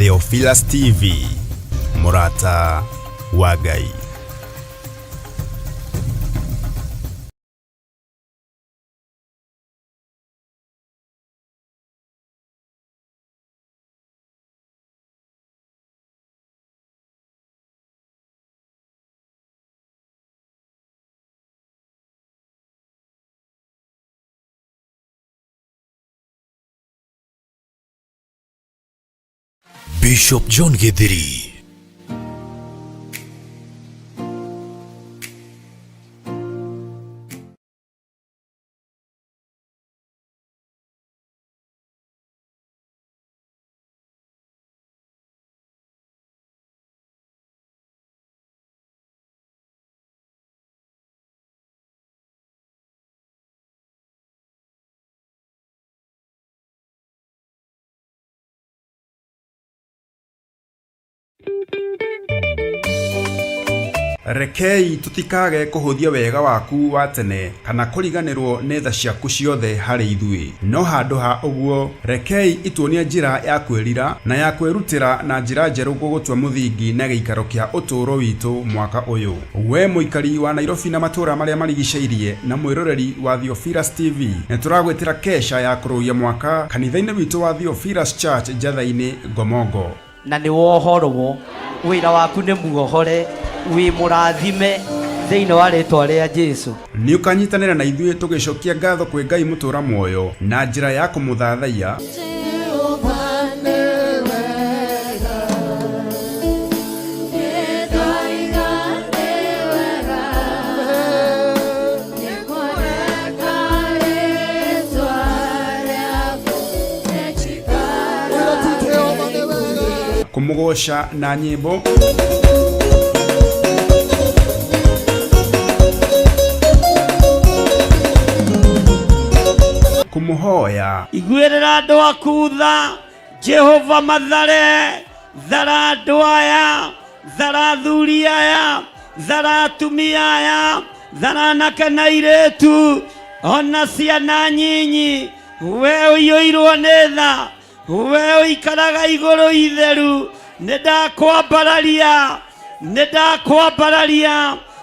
Theophilus TV, Murata wa Ngai. Bishop John Githeri. Rekei tutikage kuhuthia wega waku wa tene kana kuriganirwo nĩ tha ciaku ciothe harĩ ithuĩ, no handũ ha ũguo rekei ituonie njĩra ya kwĩrira na ya kwĩrutĩra na njĩra njerũ gũgũtua mũthingi na gĩikaro kĩa ũtũũro witũ mwaka ũyũ. We mũikari wa Nairobi na matũũra marĩa marigicĩirie na mwĩroreri wa Theophilus TV, nĩtũragwĩtĩra kesha ya kũrũia mwaka kanitha-inĩ witũ wa Theophilus Church Njatha-inĩ Ngomongo. Na nĩ wohorwo, wĩra waku nĩ muohore, wi mũrathime thĩinĩ wa rĩtwa rĩa Jesũ. Nĩ ũkanyitanĩra na ithuĩ tũgĩcokia ngatho kwĩ Ngai mũtũũra muoyo na njĩra ya kũmũthathaiya kũmũgoca na nyĩmbo kumuhoya. Igwĩrĩra andũ aku tha, Jehova mathare, thara andũ aya, thara athuri aya, thara atumia aya, thara anake na airĩtu, ona ciana nyinyi. We ũiyũirwo nĩ tha, we ũikaraga igũrũ itheru, nĩndakwambararia,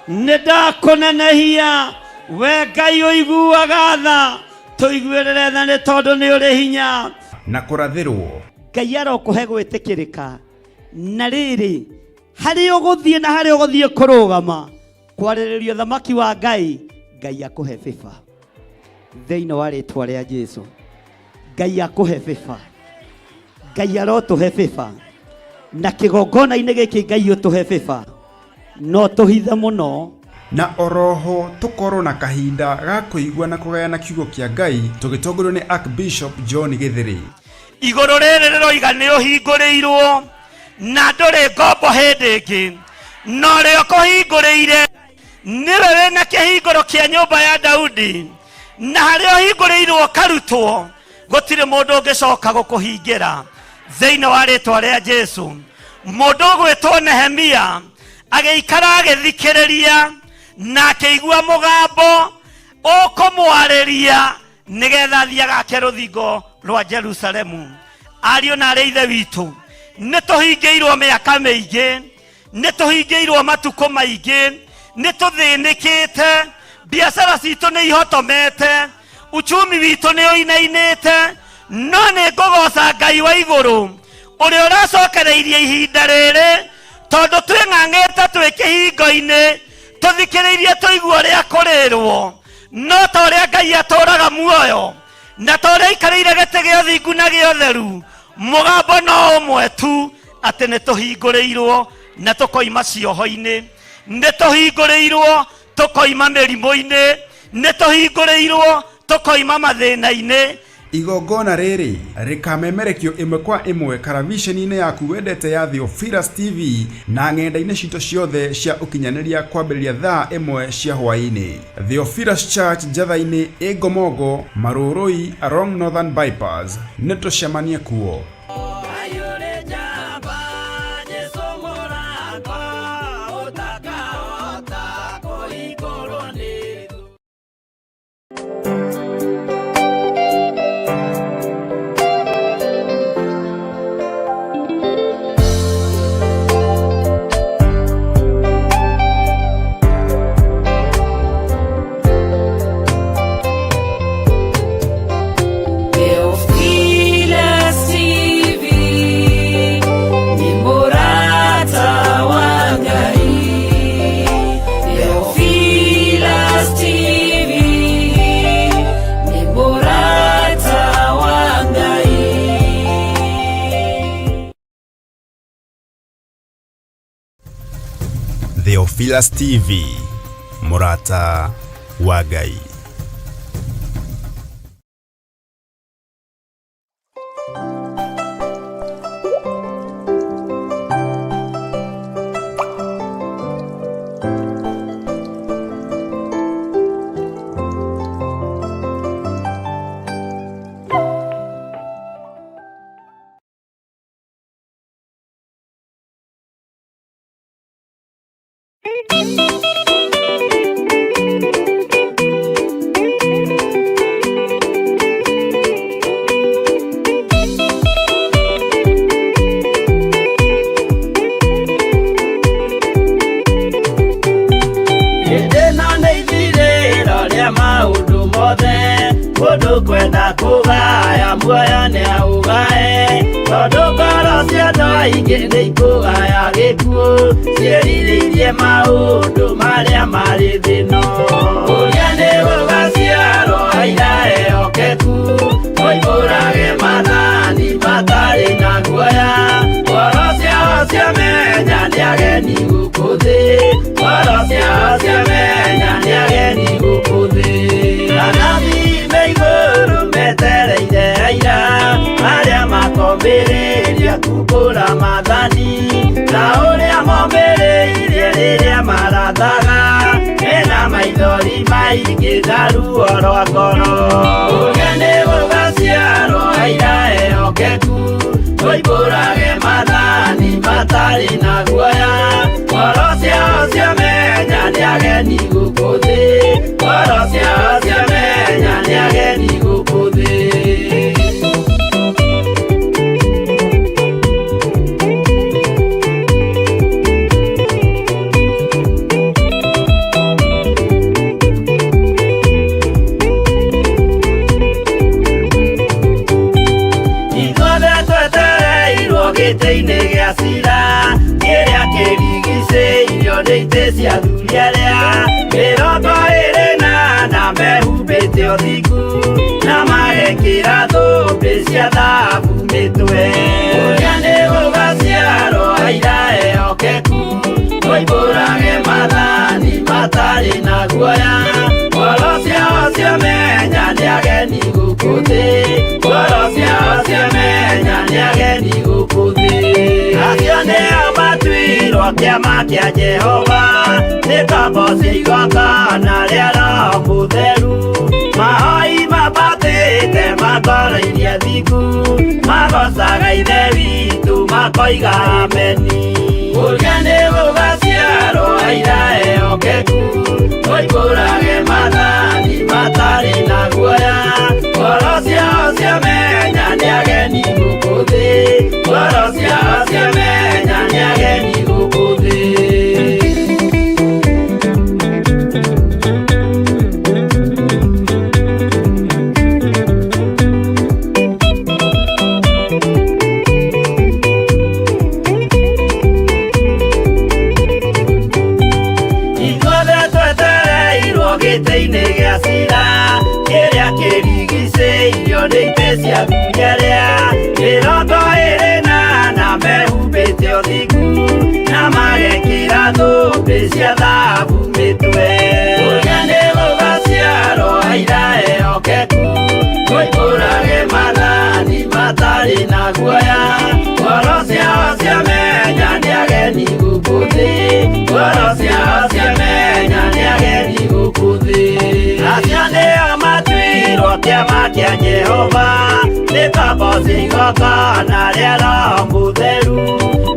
nĩndakũnenehia. We Ngai ũiguaga tha, tũiguĩrĩre tha nĩ tondũ nĩ ũrĩ hinya na kũrathĩrwo. Ngai arokũhe gwĩtĩkĩrĩka. Na rĩrĩ, harĩ ũgũthiĩ na harĩ ũgũthiĩ kũrũgama kwarĩrĩrio thamaki wa Ngai, Ngai akũhe bĩba thĩinĩ wa rĩtwa rĩa Jesũ. Ngai akũhe bĩba, Ngai arotũhe bĩba, na kĩgongona-inĩ gĩkĩ Ngai ũtũhe bĩba, no tũhithe mũno. Na oroho tukorwo na kahinda ga kũigua na kũgayana kiugo kĩa Ngai tũgĩtongorio nĩ Archbishop John Githeri. Igũrũ rĩrĩ rĩroiga nĩ ũhingũrĩirwo na ndũrĩ ngombo hĩndĩ ĩngĩ, no rĩo kũhingũrĩire nĩwe wĩna kĩhingũro kĩa nyũmba ya Daudi, na harĩa ũhingũrĩirwo karutwo gũtirĩ mũndũ ũngĩcoka gũkũhingĩra thĩinĩ wa rĩtwa rĩa Jesũ. Mũndũ ũgwĩtwo Nehemia agĩikara agĩthikĩrĩria na akĩigua mũgambo ũkũmwarĩria nĩgetha athiaga ake rũthingo rwa Jerusalemu. Ariũ na arĩ ithe witũ, nĩtũhingĩirwo mĩaka mĩingĩ, nĩtũhingĩirwo matukũ maingĩ, nĩtũthĩnĩkĩte, biacara citũ nĩ ihotomete, uchumi witũ nĩ ũinainĩte, no nĩ ngũgoca Ngai wa igũrũ ũrĩa ũracokereirie ihinda rĩrĩ, tondũ twĩng'ang'ĩte twĩ kĩhingo-inĩ tũthikĩrĩirie tũigua ũrĩa kũrĩrwo, no ta ũrĩa Ngai atũũraga muoyo na ta ũrĩa aikarĩire gĩtĩ gĩa ũthingu na gĩa ũtheru, mũgambo no ũmwe tu, atĩ nĩtũhingũrĩirwo na tũkoima cioho-inĩ, nĩtũhingũrĩirwo tũkoima mĩrimũ-inĩ, nĩtũhingũrĩirwo tũkoima mathĩna-inĩ. Igongona rĩrĩ rĩkamemerekio ĩmwe kwa ĩmwe karavisheni-inĩ yaku wendete ya Theophilus TV na ng'enda-inĩ citũ ciothe cia ũkinyanĩria kwambĩrĩria thaa 1 cia hwaĩ-inĩ. Theophilus Church Njatha-inĩ Ngomongo, Marũrũi along Northern Bypass. Nĩtũcemanie kuo. Theophilus TV, Murata wa Ngai. Kwenda kugaya muoyo ni augae tondu ngoro cia andũ aingĩ nĩ ikũgaya gĩkuũ ciĩrirĩirie maũndũ marĩa marĩ thĩno. Ũrĩa nĩ gũgaciarwo aira ehokeku moimbũrage mathani matarĩ na guoya. Ngoro ciao ciamenya nĩ ageni gũkũ thĩ, ngoro ciao ciamenya nĩ ageni gũkũ thĩ. Anathi igũrũ metereire aira arĩa makombĩrĩria kumbũra mathani na ũrĩa mombĩrĩirie rĩrĩa marathaga mena maithori maingĩ na ruo rwa ngoro. Ũrĩa nĩ gũgaciarwo aira ehokeku moimbũrage mathani matarĩ na guoya. Ngoro ciao ciamenya nĩ ageni gũkũ thĩ, ngoro ciao ciamenya nĩ ageni gũkũ thĩ. Ithuothe twetereirwo gĩtĩ-inĩ gĩa cira kĩrĩa kĩrigicĩirio nĩ itĩ cia athuri arĩa 24 mehumbĩte ũthingu na magekĩra thũmbĩ cia thahabu mĩtwe. Ũrĩa nĩ gũgaciarwo aira ehokeku moimbũrage mathani matarĩ na guoya. Ngoro ciao ciamenya nĩ ageni gũkũ thĩ, ngoro ciao ciamenya nĩ ageni gũkũ thĩ. Acio nĩo matuirwo kĩama kĩa Jehova nĩ ngombo cia igongona rĩa Roho Mũtheru. Mahoi mabatĩte makoro-irie thingu magocaga Ithe witũ makoiga ameni. Ũrĩa nĩ gũgaciarwo aira ehokeku moimbũrage mathani matarĩ na guoya. Ngoro ciao ciamenya nĩ ageni gũkũ thĩ, ngoro ciao ciamenya nĩ ageni gũkũ thĩ. Gĩtĩ-inĩ gĩa cira kĩrĩa kĩrigicĩirio nĩ itĩ cia athuri arĩa 24 mehumbĩte ũthingu na magekĩra thũmbĩ cia thahabu mĩtwe. Ũrĩa nĩ gũgaciarwo aira ehokeku moimbũrage mathani matarĩ na guoya. Ngoro ciao ciamenya nĩ ageni gũkũ thĩ, ngoro ciao ciamenya nĩ ageni gũkũ thĩ. Acio nĩo matuirwo kĩama kĩa Jehova nĩ ngombo cia igongona rĩa Roho Mũtheru.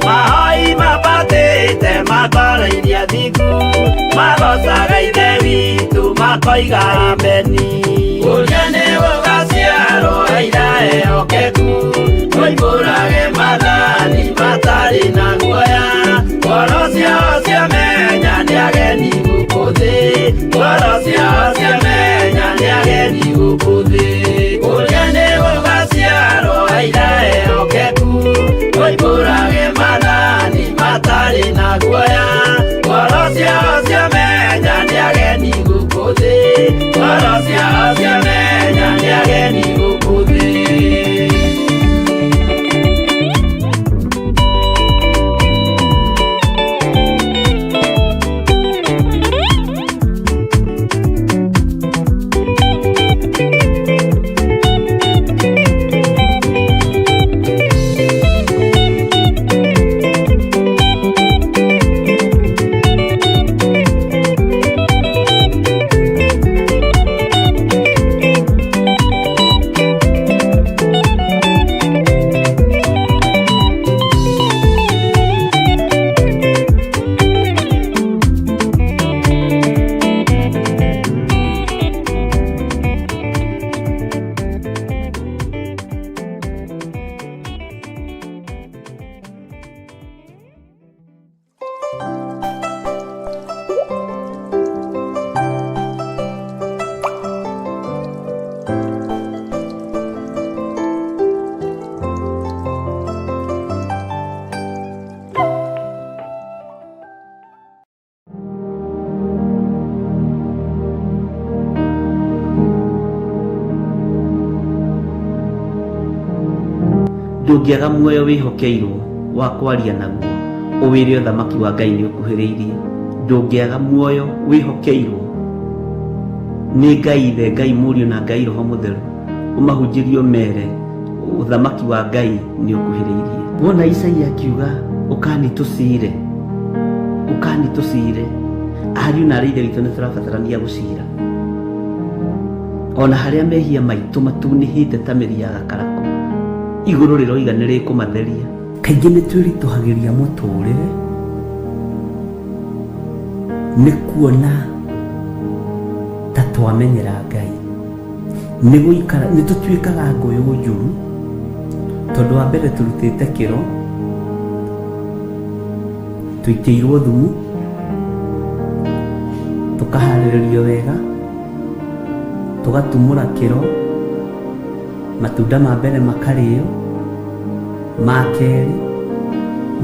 Mahoi mabatĩte makoro-irie thingu magocaga Ithe witũ makoiga ameni. Ũrĩa nĩ gũgaciarwo aira ehokeku moimbũrage mathani matarĩ na guoya. Ngoro ciao ciamenya nĩ ageni gũkũ thĩ, ngoro ciao ciamenya nĩ ageni gũkũ thĩ. Ũrĩa nĩ gũgaciarwo aira ehokeku moimbũrage mathani matarĩ na guoya. Ngoro ciao ciamenya nĩ ageni gũkũ thĩ, ngoro ciao ciamenya nĩ ageni ndũngĩaga muoyo wĩhokeirwo wa kwaria naguo ũwĩre ũthamaki wa Ngai nĩ ũkuhĩrĩirie. Ndũngĩaga muoyo wĩhokeirwo nĩ Ngai Ithe, Ngai Mũriũ na Ngai Roho Mũtheru, ũmahunjĩrio mere ũthamaki wa Ngai nĩ ũkuhĩrĩirie. Wona Isaia akiuga ũkanitũcire, ũkanitũcire, ariũ na arĩ ithe witũ nĩ tũrabatarania gũcira. Ona harĩa mehia maitũ matunĩhĩte ta mĩri ya gakarakũ, igũrũ rĩroiga nĩ rĩkũmatheria. Kaingĩ nĩ twĩritũhagĩria mũtũrĩre nĩ kuona ta twamenyera Ngai, nĩ tũtuĩkaga ngũyũ njũru tondũ wa mbere tũrutĩte kĩro, tũitĩirwo thumu, tũkaharĩrĩrio wega, tũgatumũra kĩro, matunda ma mbere makarĩo, ma kerĩ,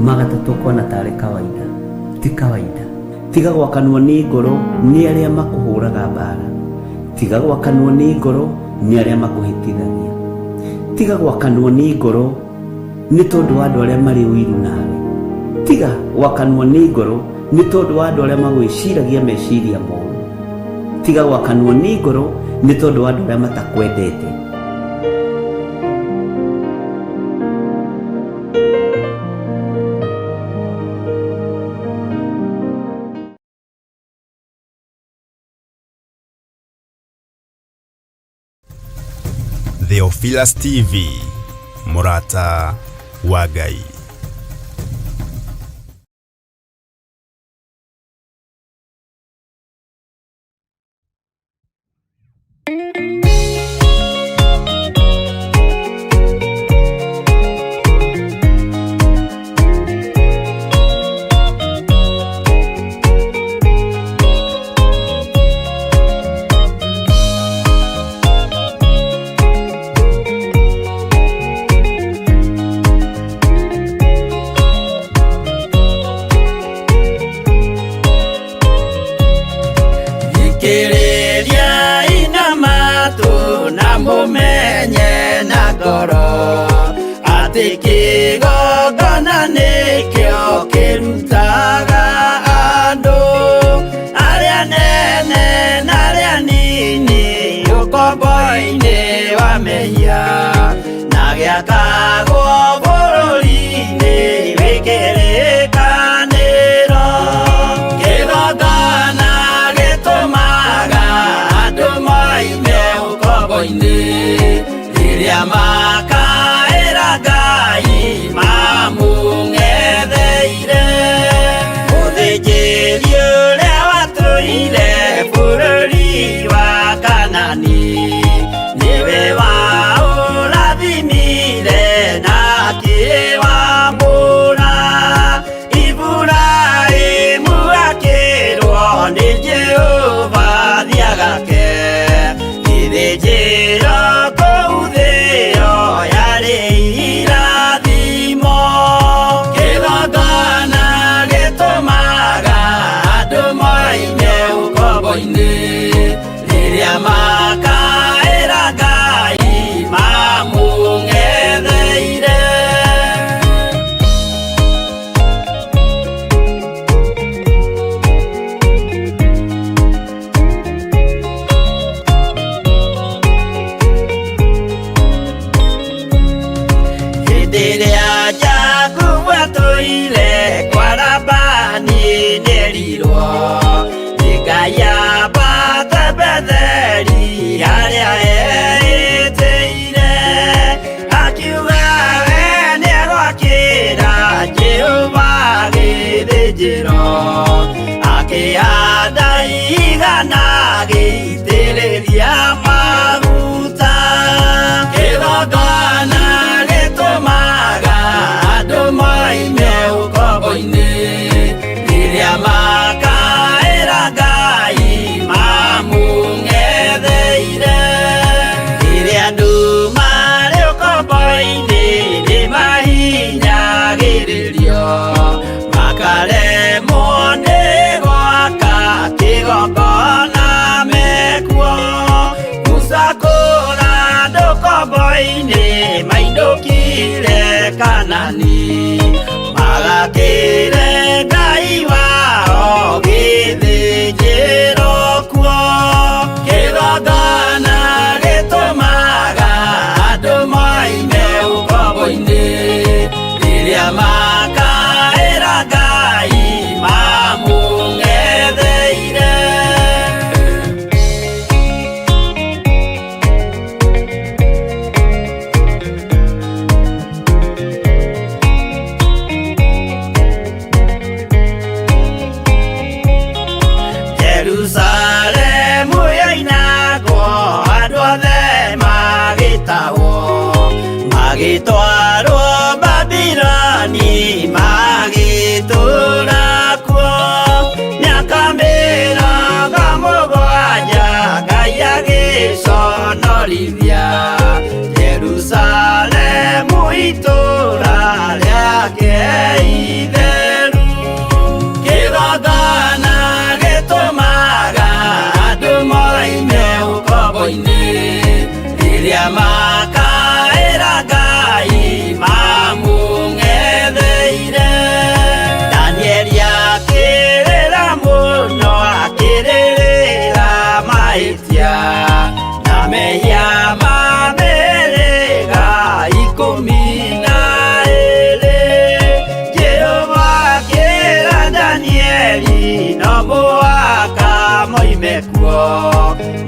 magatatũ kuona tarĩ kawaida. Ti kawaida. Tiga gwakanwo nĩ ngoro nĩ arĩa makũhũraga mbara, tiga gwakanwo nĩ ngoro nĩ arĩa makũhĩtithagia, tiga gwakanwo nĩ ngoro nĩ tondũ wa andũ arĩa marĩ ũiru nawe, tiga gwakanwo nĩ ngoro nĩ tondũ wa andũ arĩa magwĩciragia meciria moru, tiga gwakanwo nĩ ngoro nĩ tondũ wa andũ arĩa matakwendete. Theophilus TV, Murata wa Ngai. Kĩgongona nĩkĩo kĩrutaga andũ arĩa nene na arĩa nini ũkombo-inĩ wa mehia, na gĩakagwo bũrũri-inĩ wĩkĩrĩkanĩro. Kĩgongona gĩtũmaga andũ moime ũkombo-inĩ rĩrĩa makaĩra Ngai mamũng'etheire. Mũthĩnjĩri ũrĩa watũire bũrũri wa Kanani nĩwe waũrathimire na akĩwamũra. Iburahĩmu akĩrwo nĩ Jehova thiagake, gĩthĩnjĩro kũu thĩ ĩyo yarĩ irathimo. Kĩgongona gĩtũmaga andũ moime ũkombo-inĩ rĩrĩa makaĩra Ngai mamũng'etheire. Hĩndĩ ĩrĩa Jakubu atũire kwa Labani nĩerirwo nĩ Ngai ambate Betheli harĩa eĩtĩire, akiuga we nĩegwakĩra Jehova gĩthĩnjĩro, akĩhanda igana gĩitĩrĩria maguta. Kĩgongona gĩtũmaga andũ moime ũkombo-inĩ rĩrĩa makaĩra Ngai mamũng'etheire. Rĩrĩa andũ marĩ ũkombo-inĩ nĩmahinyagĩrĩrio, makaremwo nĩ gwaka kĩgongona meku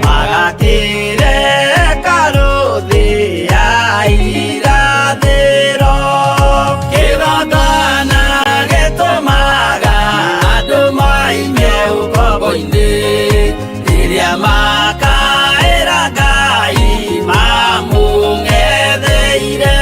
magakire karuthi ya irathiro kigongona gitumaga andu maime ukombo-ini riria makaira Ngai mamung'etheire.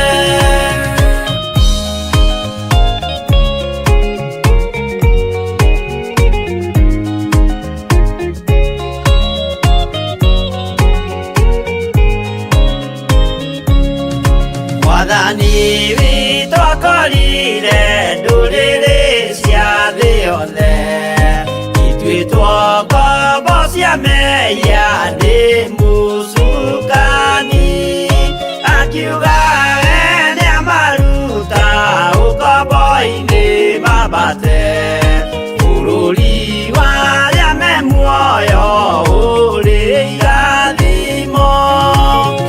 Mwathani witũ akorire ndũrĩrĩ cia thĩ yothe ituĩtwo ngombo cia mehia nĩ mũcukani, akiuga we nĩamaruta ũkombo-inĩ mambate bũrũri wa arĩa me muoyo ũrĩ irathimo.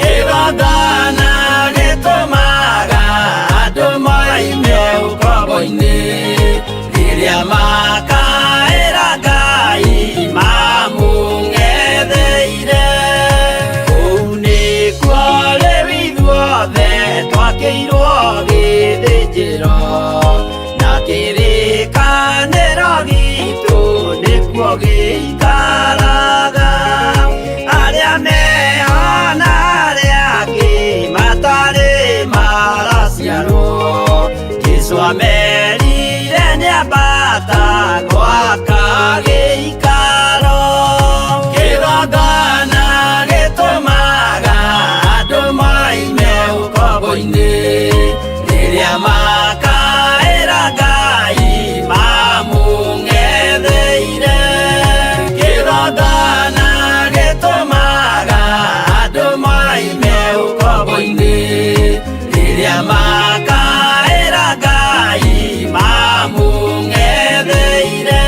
Kĩgongona gĩtũmaga andũ maime ũkombo-inĩ rĩrĩa makaĩra Ngai mamũng'etheire. Kũu nĩkuo rĩu ithuothe twakĩirwo gĩthĩnjĩro na kĩrĩkanĩro gitũ nĩkuo gĩikaraga. Arĩa meho na arĩa angĩ matarĩ maraciarwo Jesũ amerire nĩambata gwaka gĩikaro. Kĩgongona gĩtũmaga andũ maime ũkombo-inĩ rĩrĩa makaĩra Ngai mamũng'etheire. Kĩgongona gĩtũmaga andũ maime ũkombo-inĩ rĩrĩa makaĩra Ngai mamũng'etheire.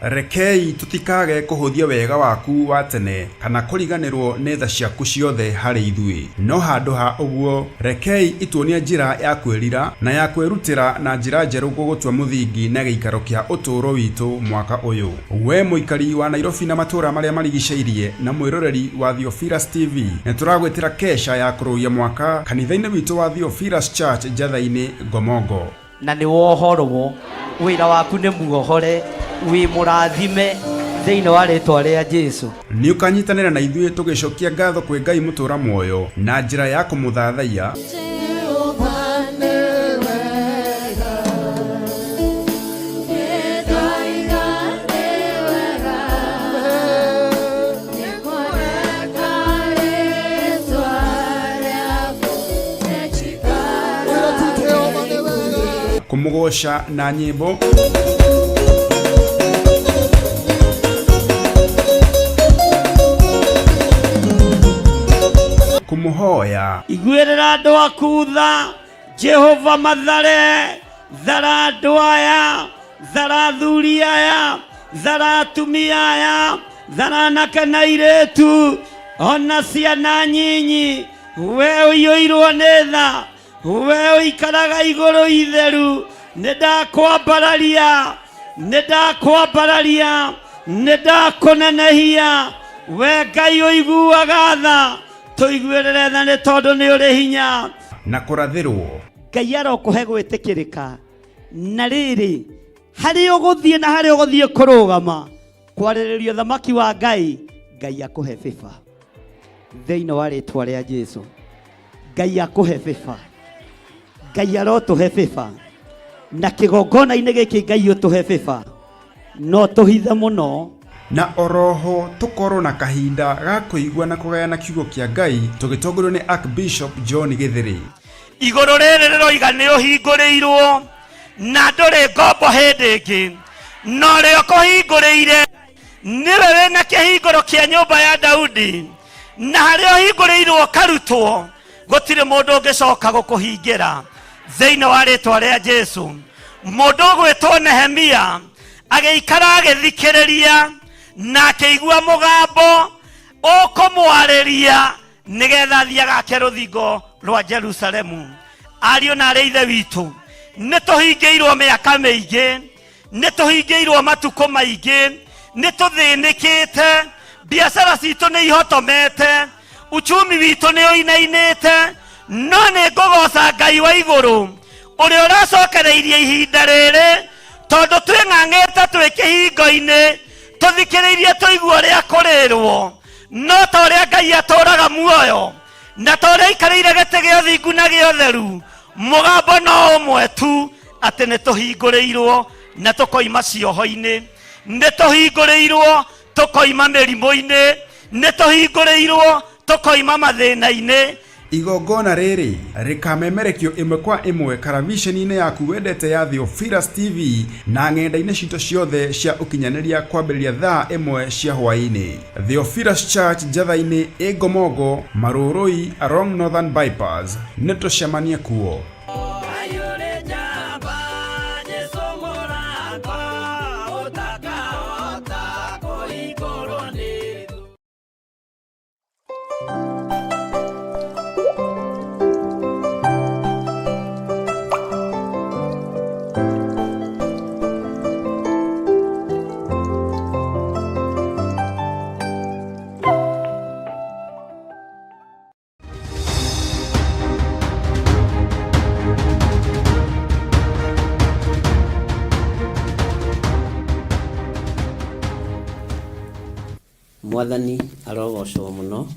Rekei tutikage kuhuthia wega waku wa tene kana kuriganirwo nĩ tha ciaku ciothe harĩ ithuĩ, no handũ ha ũguo rekei ituonie njĩra ya kwĩrira na ya kwĩrutĩra na njĩra njerũ gũgũtua mũthingi na gĩikaro kĩa ũtũũro witũ mwaka ũyũ. We mũikari wa Nairobi na matũũra marĩa marigicĩirie na mwĩroreri wa Theophilus TV, nĩ tũragwĩtĩra kesha ya kũrũia mwaka kanitha-inĩ witũ wa Theophilus Church Njatha-inĩ Ngomongo. Na nĩ wohorwo wĩra waku nĩ muohore wĩ mũrathime thĩinĩ wa rĩtwa rĩa Jesũ. Nĩ ũkanyitanĩra na ithuĩ tũgĩcokia ngatho kwĩ Ngai mũtũũra muoyo na njĩra ya kũmũthathaiya. Kũmũgoca na nyĩmbo, kũmũhoya. Iguĩrĩra andũ aku tha, Jehova mathare, thara andũ aya, thara athuri aya, thara atumia aya, thara anake na airĩtu, ona ciana nyinyi. We ũiyũirwo nĩ tha, we ũikaraga igũrũ itheru, nĩndakwambararia, nĩndakũnenehia. We Ngai ũiguaga tha, tũiguĩrĩre tha nĩ tondũ nĩ ũrĩ hinya na kũrathĩrwo. Ngai arokũhe gwĩtĩkĩrĩka. Na rĩrĩ hari uguthie na hari uguthie kurugama kwarĩrĩria thamaki wa Ngai. Ngai akuhe biba thĩinĩ wa rĩtwa rĩa Jesu. Ngai akuhe biba, Ngai arotuhe biba, na kĩgongona-inĩ gĩkĩ Ngai ũtuhe biba, no tũhithe mũno. Na oroho tukorwo na kahinda ga kuigua na kugayana kiugo kia Ngai tugitongorwo ni Archbishop John Githeri. Igũrũ rĩrĩ rĩroiga nĩ ũhingũrĩirwo na ndũrĩ ngombo hĩndĩ ĩngĩ, no rĩo kũhingũrĩire nĩwe wĩna kĩhingũro kĩa nyũmba ya Daudi, na harĩa ũhingũrĩirwo karutwo gũtirĩ mũndũ ũngĩcoka gũkũhingĩra thĩinĩ wa rĩtwa rĩa Jesu. Mũndũ ũgwĩtwo Nehemia agĩikara agĩthikĩrĩria na akĩigua mũgambo ũkũmwarĩria nĩgetha athiĩ agake rũthingo rwa Jerusalemu. Ariũ na aarĩ ithe witũ, nĩ tũhingĩirwo mĩaka mĩingĩ, nĩ tũhingĩirwo matukũ maingĩ, nĩ tũthĩnĩkĩte, biacara citũ nĩ ihotomete, uchumi witũ nĩ ũinainĩte, no nĩ ngũgoca Ngai wa igũrũ ũrĩa ũracokereirie ihinda rĩrĩ, tondũ twĩng'ang'ĩte twĩ kĩhingo-inĩ tũthikĩrĩirie tũigua ũrĩa kũrĩrwo, no ta ũrĩa Ngai atũũraga muoyo na ta ũrĩa aikarĩire gĩtĩ gĩa ũthingu na gĩa ũtheru, mũgambo no ũmwe tu atĩ nĩ tũhingũrĩirwo na tũkoima cioho-inĩ, nĩ tũhingũrĩirwo tũkoima mĩrimũ-inĩ, nĩ tũhingũrĩirwo tũkoima mathĩna-inĩ. Igongona rĩrĩ rĩkamemerekio ĩmwe kwa ĩmwe karavisheni-inĩ yaku wendete ya Theophilus TV na ng'enda-inĩ citũ ciothe cia ũkinyanĩria kwambĩrĩria thaa 1 cia hwaĩ-inĩ. Theophilus Church Njatha-inĩ Ngomongo, Marũrũi along Northern Bypass. Nĩ tũcemanie kuo. Mwathani arogocwo muno.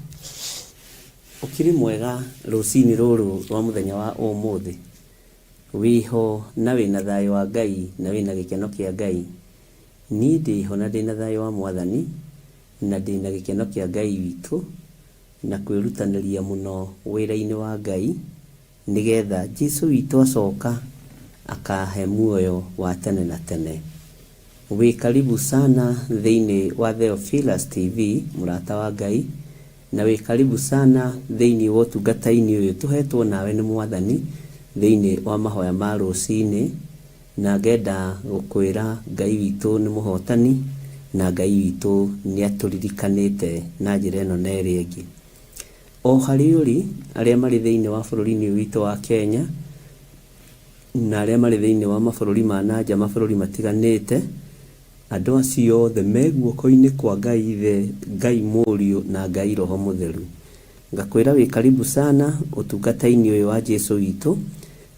Ukiri mwega rucini ruru rwa muthenya wa umuthi. Wiho na wina thayo wa Ngai na wina gikeno kia Ngai. Ni ndiho na ndina thayo wa Mwathani na ndina gikeno kia Ngai witu na kwirutaniria muno wira-ini wa Ngai nigetha Jesu witu acoka akahe muoyo wa tene na tene. Wi karibu sana thĩinĩ wa Theophilus TV murata wa Ngai, na wi karibu sana thĩinĩ wa ũtungata-inĩ ũyũ tuhetwo nawe nĩ Mwathani thĩinĩ wa mahoya ma rũcinĩ, na ngenda gũkwĩra Ngai witũ nĩ mũhotani na Ngai witũ nĩ atũririkanĩte na njĩra ĩno na ĩrĩa ĩngĩ. O harĩ ũrĩ arĩa marĩ thĩinĩ wa bũrũri-inĩ witũ wa Kenya na arĩa marĩ thĩinĩ wa mabũrũri ma nanja, mabũrũri matiganĩte, andũ acio othe me guoko-inĩ kwa Ngai Ithe, Ngai Mũriũ na Ngai Roho Mũtheru. Ngakwĩra wĩ karibu sana ũtungata-inĩ ũyũ wa Jesu witũ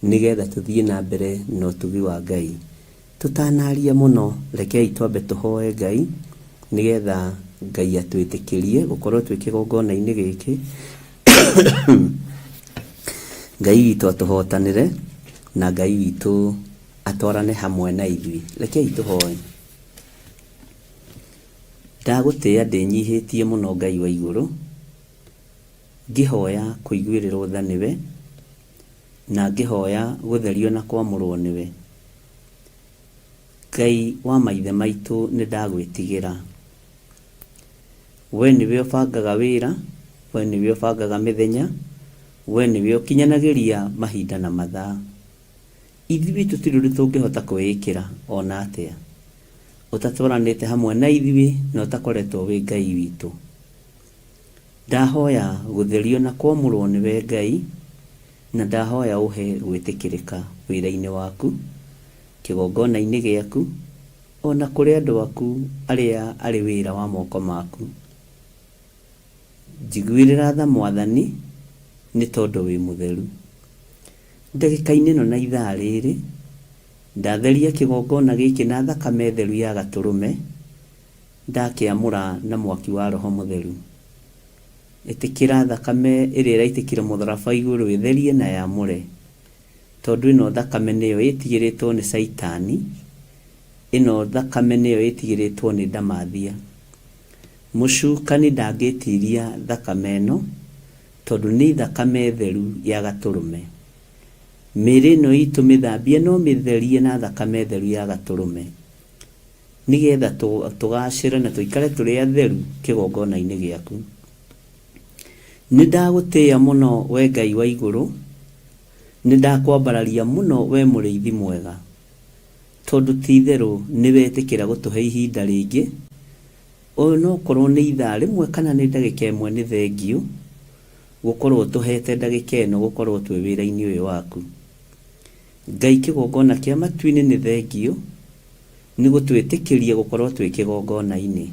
nigetha tũthiĩ na mbere na ũtugi wa Ngai. Tũtanaria mũno, rekei twambe tũhoe Ngai nigetha Ngai atwĩtĩkĩrie gũkorwo twĩ kĩgongona-inĩ gĩkĩ. Ngai witũ atũhotanĩre na Ngai witũ atwarane hamwe na ithuĩ. Rekei tũhoe. Ndagũtĩĩa ndĩnyihĩtie mũno Ngai wa igũrũ, ngĩhoya kũiguĩrĩrwo tha nĩwe na ngĩhoya gũtherio na kwamũrwo nĩwe. Ngai wa maithe maitũ nĩ ndagwĩtigĩra. We nĩwe ũbangaga wĩra, we nĩwe ũbangaga mĩthenya, we nĩwe ũkinyanagĩria mahinda na mathaa. Ithuĩ tũtirĩ ũndũ tũngĩhota kwĩĩkĩra ona atĩa. Ũtatũranĩte hamwe na ithuĩ na ũtakoretwo wĩ Ngai witũ. Ndahoya gũtherio na kwamũrwo nĩwe Ngai, na ndahoya ũhe gwĩtĩkĩrĩka wĩra-inĩ waku, kĩgongona-inĩ gĩaku, ona kũrĩ andũ aku arĩa arĩ wĩra wa moko maku. Njiguĩrĩra tha Mwathani nĩ tondũ wĩ mũtheru. Ndagĩka-inĩ ĩno na ithaa rĩrĩ ndatheria kigongona giki na thakame theru ya gaturume ndakiamura na mwaki wa roho mutheru itikira thakame iri iraitikira mutharaba iguru itherie na yamure tondu ino thakame niyo itigiritwo ni Saitani ino thakame niyo itigiritwo ni Ndamathia mucukani ndangitiria thakame ino tondu ni thakame theru ya gaturume mĩrĩ no itu mithambie no mitherie na thakame theru ya gaturume nigetha tugacire na tuikare turi atheru kigongona-ini giaku nindagutia muno we Ngai wa iguru nindakwambararia muno we muriithi mwega tondu ti theru ni wetikira gutuhe ihinda ringi o no korwo ni ithaa rimwe kana ni ndagika imwe ni thengio gukorwo tuhete ndagika ino gukorwo twi wira-ini uyu waku Ngai kigongona kia matu-ini ni thengio ni gutwitikiria gukorwo twi kigongona-ini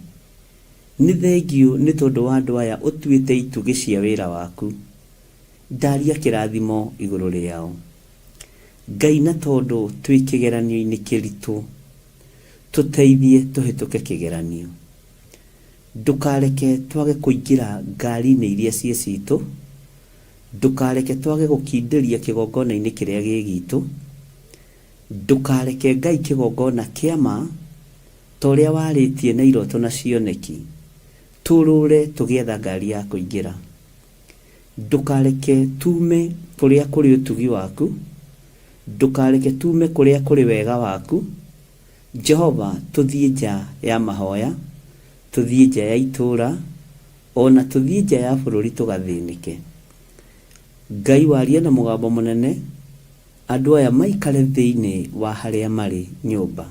ni thengio ni tondu wa andu aya utuite itugi cia wira waku ndaria kirathimo iguru riao Ngai na tondu twi kigeranio-ini kiritu tuteithie tuhituke kigeranio ndukareke twage kuingira ngari-ini iria cie citu ndukareke twage gukindiria kigongona-ini kiria gigitu ndukareke Ngai kigongona kiama toria waritie na iroto na cioneki turure tugietha ngari ya kuingira ndukareke tume kuria kuri utugi waku ndukareke tume kuria kuri wega waku Jehova tuthie nja ya mahoya tuthie nja ya itura ona tuthie nja ya bururi tugathinike Ngai waria na mugambo munene andu aya maikare thiini wa haria mari nyumba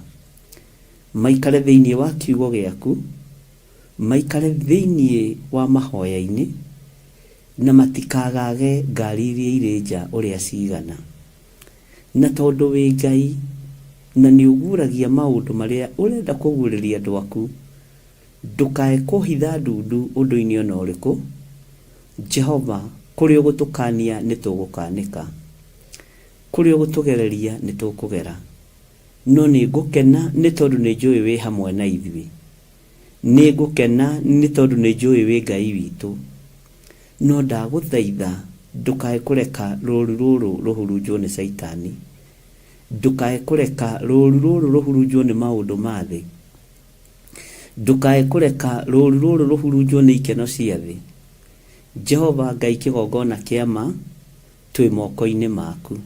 maikare thiini wa kiugo giaku maikare thiini wa mahoya-ini na matikagage ngari iria iri nja uria cigana na tondu wi Ngai na ni uguragia maundu maria urenda kuguriria andu aku ndukae kuhitha ndundu undu-ini ona uriku Jehova kuri ugutukania ni tugukanika kuri ugutugereria ni tukugera no ni ngukena ni tondu ni njui wi hamwe na ithui ni ngukena ni tondu ni njui wi Ngai witu no ndaguthaitha ndukae kureka ruru ruru ruhurunjwo ni Saitani ndukae kureka ruru ruru ruhurunjwo ni maundu ma thi ndukae kureka ruru ruru ruhurunjwo ni ikeno cia thi Jehova Ngai kigongona kiama twi moko-ini maku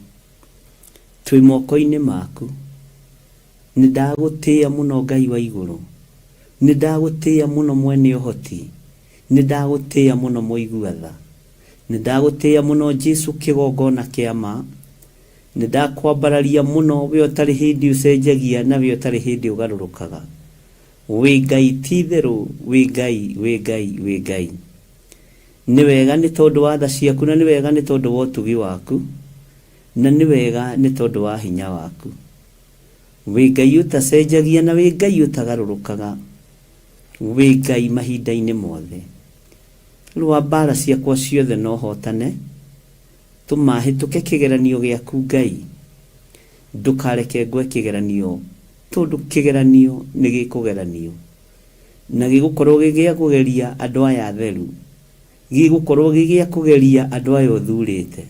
twi moko-ini maku nindagutia muno Ngai wa iguru nindagutia muno mwene uhoti nindagutia muno muiguatha nindagutia muno Jesu kigongona kiama nindakwambararia muno we utari hindi ucenjagia na we utari hindi ugarurukaga wi Ngai titheru wi Ngai wi Ngai wi Ngai ni wega ni tondu wa tha ciaku na ni wega ni tondu wa utugi waku na ni wega ni tondu wa hinya waku wi Ngai utacenjagia na wi Ngai utagarurukaga wi Ngai mahinda-ini mothe rwa mbara ciakwa ciothe no hotane tumahituke kigeranio giaku Ngai ndukareke ngwe kigeranio tondu kigeranio ni gikugeranio na gigukorwo gigia kugeria andu aya atheru gigukorwo gigia kugeria andu aya uthurite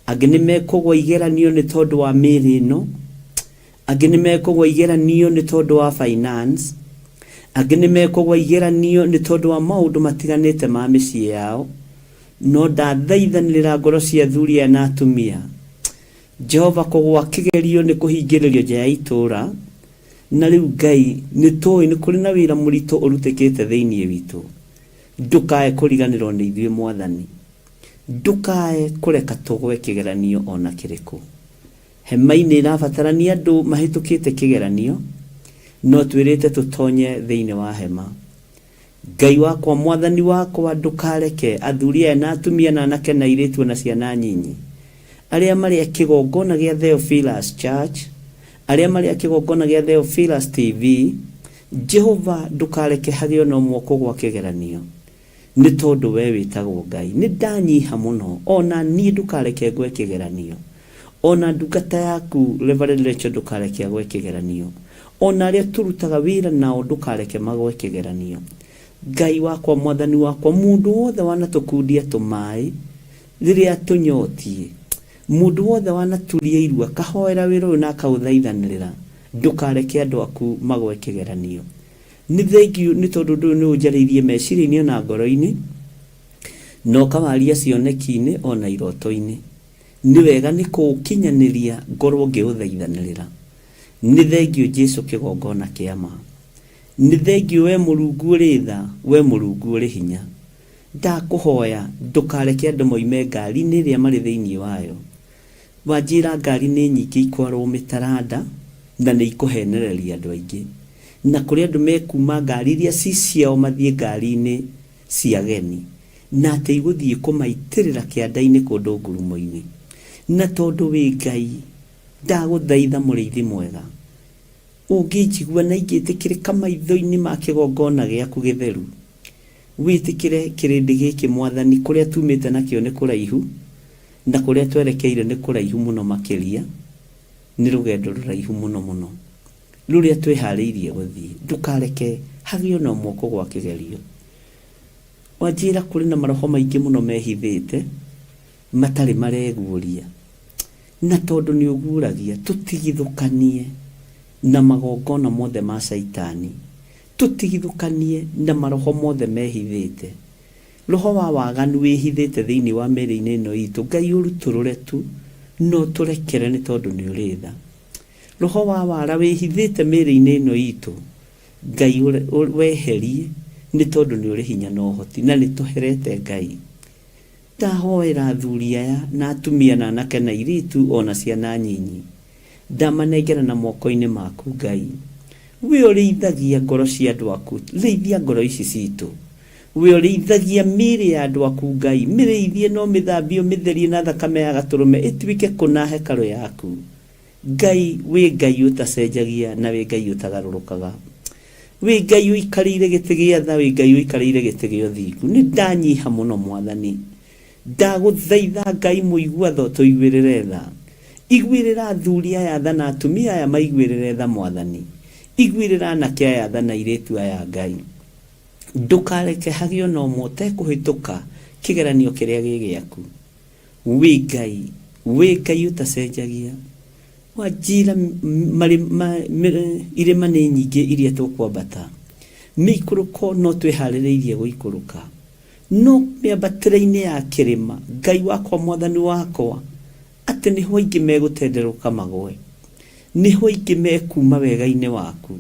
angi ni mekugwa igeranio ni tondu wa miri ino angi ni mekugwa igeranio ni tondu wa finance angi ni mekugwa igeranio ni tondu wa maundu matiganite ma micii yao no ndathaithanirira ngoro cia athuri na atumia Jehova kugwa kigerio ni kuhingiririo nja ya itura na riu Ngai ni tui ni kuri na wira murito urutikite thiini witu ndukae kuriganirwo ni ithuĩ Mwathani ndukae kureka tugwe kigeranio ona kiriku hema-ini irabatarania andu mahitukite kigeranio no twirite tutonye thiini wa hema Ngai wakwa Mwathani wakwa ndukareke athuri aya na atumia na anake na airitu na ciana nyinyi aria mari kigongona gia Theophilus Church aria mari kigongona gia Theophilus TV Jehova ndukareke hagio no mwoko gwa kigeranio ni tondu we witagwo Ngai ni ndanyiha muno ona ni ndukareke ngwe kigeranio ona ndungata yaku Reverend Rachel ndukareke agwe kigeranio, ona aria turutaga wira nao ndukareke magwe kigeranio. Ngai wakwa mwathani wakwa, mundu wothe wanatukundia tumai riria tunyotie, mundu wothe wanaturia irua kahoera wira uyu na akauthaithanirira, ndukareke andu aku magwe kigeranio. Ni thengiu ni tondu ndu ni unjaririe meciria-ini na ngoro-ini no kamaria cioneki-ini ona iroto-ini. Ni wega ni kukinyaniria ngorwo ngiuthaithanirira. Ni thengiu Jesu kigongona kiama. Ni thengiu we Mulungu uri tha, we Mulungu uri hinya. Ndakuhoya ndukareke andu moime ngari-ini iria mari thiini wayo. Wanjira ngari ni nyingi ikwarwo mitaranda na ni ikuhenereria andu aingi, na kuri andu mekuma ngari iria ciao mathie ngari-ini cia geni, na ate iguthie kumaitirira kianda-ini kundu ngurumo-ini. Na tondu wi Ngai ndaguthaitha muriithi mwega, ungijigua na ingitikirika maitho-ini ma kigongona giaku githeru, witikire kirindi giki mwathani kuria tumite nakio ni kuraihu, na kuria twerekeire ni kuraihu muno makiria, ni rugendo ruraihu muno muno ruria twihariirie guthii. Ndukareke hagio na moko gwa kigerio. Wanjira kuri na maroho maingi muno mehithite matari mareguria, na tondu ni uguragia tutigithukanie na magongona mothe ma Saitani, tutigithukanie na maroho mothe mehithite. Roho wa waganu wihithite thiini wa meri-ini ino itu, Ngai uruturure tu no turekere ni tondu ni uritha. Roho wa wara wihithite meri-ini ino itu, Ngai weherie ni tondu ni uri hinya no hoti, na ni tuherete Ngai. Ndahoera athuri aya na atumia na anake na iritu ona ciana nyinyi, ndamanengera na moko-ini maku Ngai. We urithagia ngoro cia andu aku, rithia ngoro ici citu. We urithagia miri ya andu aku Ngai, mirithie no mithambio mitherie na thakame ya gaturume ituike kuna hekalu yaku. Ngai, we Ngai utacenjagia na we Ngai utagarurukaga. We Ngai uikarire giti gia tha, we Ngai uikarire giti gia uthingu. Ni ndanyiha muno mwathani, ndaguthaitha Ngai muigua tho tuiguirire tha. Iguirira athuri aya tha na atumia aya maiguirire tha mwathani. Iguirira anake aya tha na iritu aya Ngai. Ndukareke hagio no mote kuhituka kigeranio kiria gigiaku. We Ngai utacenjagia. Wanjira irima ni nyingi iria tukwambata, mikuruko no twiharireirie guikuruka, no miambatire-ini ya kirima. Ngai wakwa mwathani wakwa, ati niho aingi megutenderuka magwe, niho aingi mekuma wega-ini waku,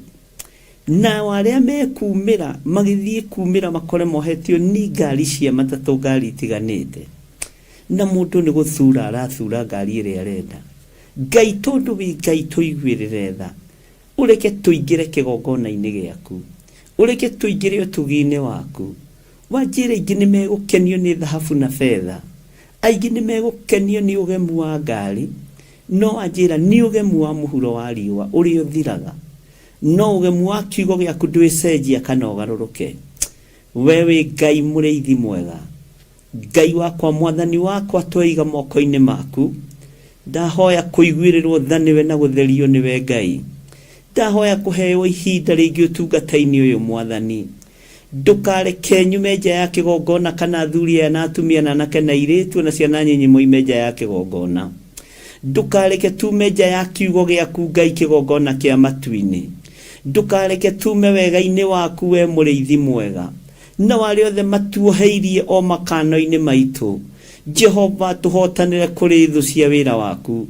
na waria mekumira magithie kumira makore mohetio ni ngari cia matatu, ngari itiganite, na mundu ni guthura arathura ngari iria arenda. Ngai tondu wi Ngai tuiguirire tha, ureke tuingire kigongona-ini giaku, ureke tuingire utugi-ini waku. Wanjira aingi ni megukenio ni thahabu na fedha, aingi ni megukenio ni ugemu wa ngari, no wanjira ni ugemu wa muhuro wa riua uri uthiraga, no ugemu wa kiugo giaku ndwicenjia kana ugaruruke. We wi Ngai muriithi mwega, Ngai wakwa mwathani wakwa twaiga moko-ini maku. Ndahoya kuiguirirwo tha niwe na gutherio niwe Ngai. Ndahoya kuheo ihinda ringi utungata-ini uyu mwathani. Ndukareke nyume nja ya kigongona kana athuri aya na atumia na anake na iritu na ciana nyinyi moime nja ya kigongona. Ndukareke tume nja ya kiugo giaku Ngai kigongona kia matu-ini. Ndukareke tume wega-ini waku we muriithi mwega, na wari othe matuoheirie o makano-ini maitu. Jehova, tuhotanire kuri thu cia wira waku,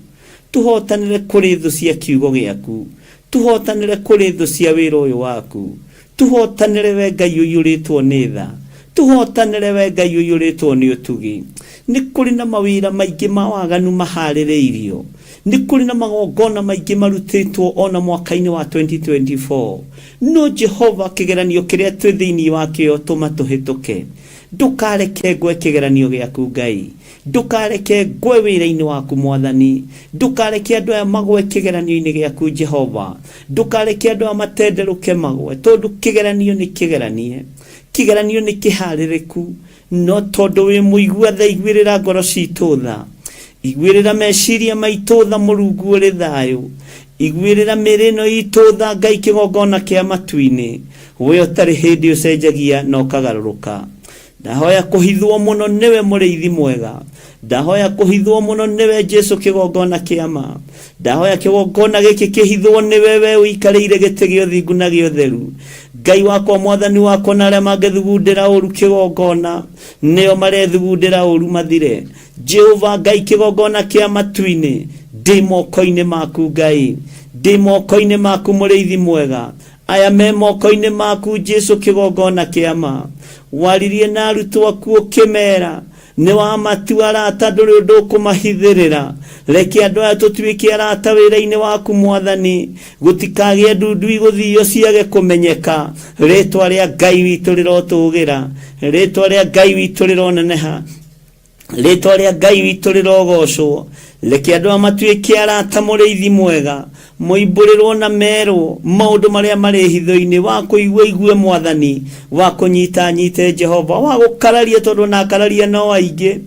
tuhotanire kuri thu cia kiugo giaku, tuhotanire kuri thu cia wira uyu waku, tuhotanire we Ngai uyuritwo ni tha, tuhotanire we Ngai uyuritwo ni utugi. Ni kuri na mawira maingi ma waganu maharireirio, ni kuri na magongona maingi marutitwo ona mwaka-ini wa 2024. No Jehova, kigeranio kiria twi thiini wakio tumatuhituke. Ndukareke ngwe kigeranio giaku Ngai, ndukareke ngwe wira-ini waku mwathani, ndukareke andu aya magwe kigeranio-ini giaku Jehova, ndukareke andu aya matenderuke magwe, tondu kigeranio ni kigeranie, kigeranio ni kihaririku, no tondu wi muigua tha iguirira ngoro citu tha. igwirira meciria maitå tha må rungu å rä thayå igwirira mä rä no itå tha Ngai kä gongona kä a matu-inä we å tarä hä ndä å cenjagia na å kagarå rå ka ndahoya kå hithwo må no nä we må rä ithi mwega ndahoya kå hithwo må no nä we Jesu kä gongona kä ama ndahoya kä gongona gä kä kä hithwo nä wewe å ikarä ire gä tä gä å thingu na gä å theru Ngai wakwa mwathani wakwa na arä a mangä thugundä ra å ru kä gongona nä o marethugundä ra å ru mathire Jehova Ngai kä gongona kä a matu-inä ndä moko-inä maku Ngai ndä moko-inä maku må rä ithi mwega aya me moko-inä maku Jesu kä gongona kä ama waririe na arutwo aku å kä mera nä wamatua arata ndå rä å ndå å kå mahithä rä ra reke andå aya tå tuä ke arata wä ra-inä waku mwathani gå tikagä ndundui gå thio ciage kå menyeka rä twa rä a Ngai witå rä rotå gä ra rä twa rä a Ngai witå rä roneneha rä twa rä a Ngai witå rä rogocwo reke andå aya matuä ke arata må rä ithi mwega moimbå rä rwo na merwo maå ndå marä a marä hitho-inä wa kå igua igue mwathani wa kå nyita nyite Jehova wa gå kararia tondå na kararia no aingä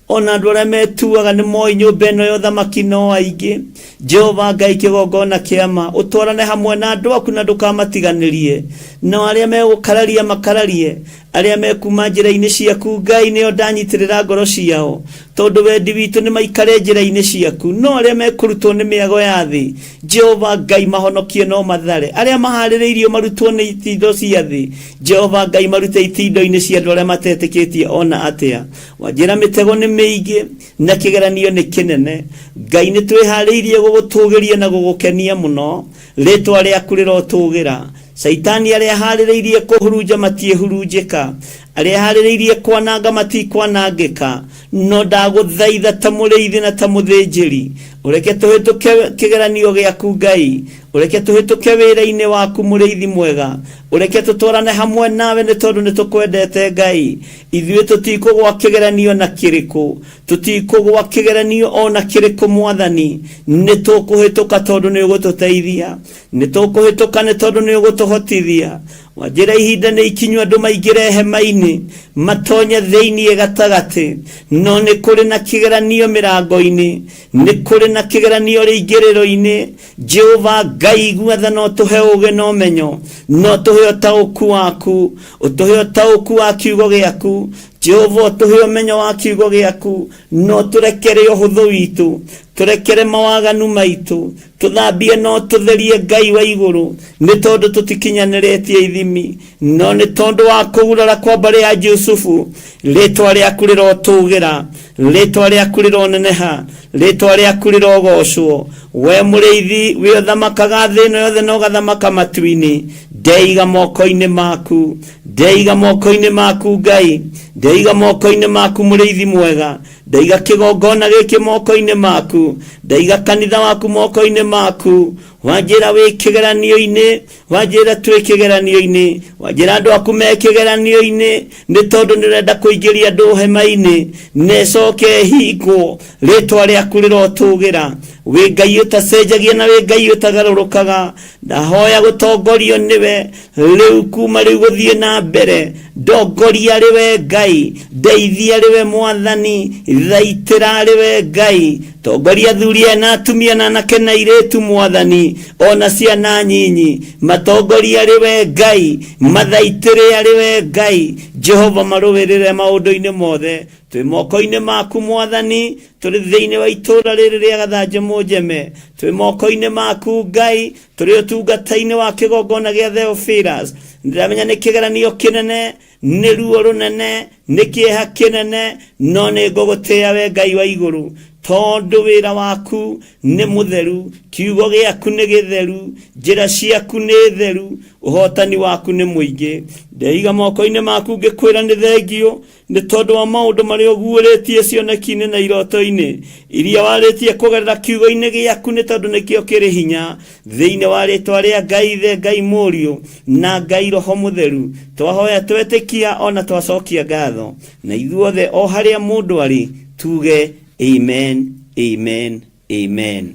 ona andå arä a metuaga nä moä nyå mba ä no ya ũthamaki no aingä Jehova Ngai kä gongona kä ama å twarane hamwe na andå aku na ndå kamatiganä rie no arä a megå kararia makararie arä a mekuma njä ra-inä ciaku Ngai nä o ndanyitä rä ra ngoro ciao tondå wendi witå nä maikare njä ra-inä ciaku no arä a mekå rutwo nä mä ago ya thĩ Jehova Ngai mahonokie no mathare arä a maharä rä irio marutwo nä itindo cia thĩ Jehova Ngai marute itindo-inä cia andå arä a matetĩ kä tie ona atä a wanjä ra mä tego nä mä ingä na kä geranio nä kä nene Ngai nä twä harä irie gå gå tå gä ria na gå gå kenia må no rä twa rä aku rä rotå gä ra Saitani arä a harä rä irie kå hurunja matiä hurunjä ka arä a harä rä irie kwananga matikwanangä ka no ndagå thaitha ta må rä ithi na ta må thä njä ri å reke tå hä tå ke kä geranio gä aku Ngai å reke tå hä tå ke wä ra-inä waku må rä ithi mwega å reke tå twarane hamwe nawe nä tondå nä tå kwendete Ngai ithuä tå tikå gwa kä geranio na kä rä kå tå tikå gwa kä geranio ona kä rä kå mwathani nä tå kå hä tå ka tondå nä å gå tå teithia nä tå kå hä tå ka nä tondå nä å gå tå hotithia wanjä ra ihinda nä ikinyu andå maingä re hema-inä matonye thä-inä gatagatä no nä kå rä na kä geranio mä rango-inä nä kå rä na kä geranio rä ingä rä ro-inä Jehova Ngai iguatha no tå he å gä na å menyo no tå he å taå ku waku å tå he å taå ku wa kiugo gä aku Jehova tå he å menyo wa kiugo gä aku no tå rekere å hå thå witå tå rekere mawaganu maitå tå thambie no tå therie Ngai wa igå rå nä tondå tå tikinyanä rä tie ithimi no nä tondå wa kå gurara kwa mbarä ya Jusufu rä twa rä aku rä rotå gä ra rä twa rä aku rä roneneha rä twa rä aku rä rogocwo we må rä ithi wä å thamakaga thä no yothe no gathamaka matu-inä ndeiga moko-inä maku ndeiga moko-inä maku Ngai ndeiga moko-inä maku må rä ithi mwega ndaiga kä gongona gä kä moko-inä maku ndaiga kanitha waku moko-inä maku wanjä ra wä kä geranio-inä wanjä ra twä kä geranio-inä wanjä ra andå aku me kä geranio-inä nä tondå nä renda kå ingä ria andå hema-inä necoke hingwo rä twa rä aku rä rotå gä ra wä Ngai å tacenjagia na wä Ngai å tagarå rå kaga ndahoya gå tongorio nä we rä u kuma rä u gå thiä na mbere ndongoria rä we Ngai ndeithia rä we mwathani thaitä ra rä we Ngai tongoria thuria na atumia na anake na airĩtu mwathani ona ciana nyinyi matongoria rĩ we Ngai mathaitĩrĩa rĩ we Ngai Jehova marũwĩrĩre maũndũ-inĩ mothe twĩ moko-inĩ maku mwathani tũrĩ thĩinĩ wa itũũra rĩrĩ rĩa Gathanjĩ Mũnjeme twĩ moko-inĩ maku Ngai tũrĩ ũtungata-inĩ wa kĩgongona gĩa Theophilus ndĩramenya nĩ kĩgeranio kĩnene nĩ ruo rũnene nĩ kĩeha kĩnene no nĩ ngũgũtĩĩa we Ngai wa igũrũ tondũ wĩra waku nĩ mũtheru kiugo gĩaku nĩ gĩtheru njĩra ciaku nĩ theru ũhotani waku nĩ mũingĩ ndeiga moko-inĩ maku ngĩkwĩra nĩ thengio nĩ tondũ wa maũndũ marĩa ũguũrĩtie cioneki-inĩ na iroto-inĩ iria warĩtie kũgerera kiugo-inĩ gĩaku nĩ tondũ nĩkĩo kĩrĩ hinya thĩinĩ wa rĩtwa rĩa Ngai Ithe Ngai Mũriũ na Ngai Roho Mũtheru twahoya twetĩkia ona twacokia ngatho na ithuothe o harĩa mũndũ arĩ tuge amen amen amen.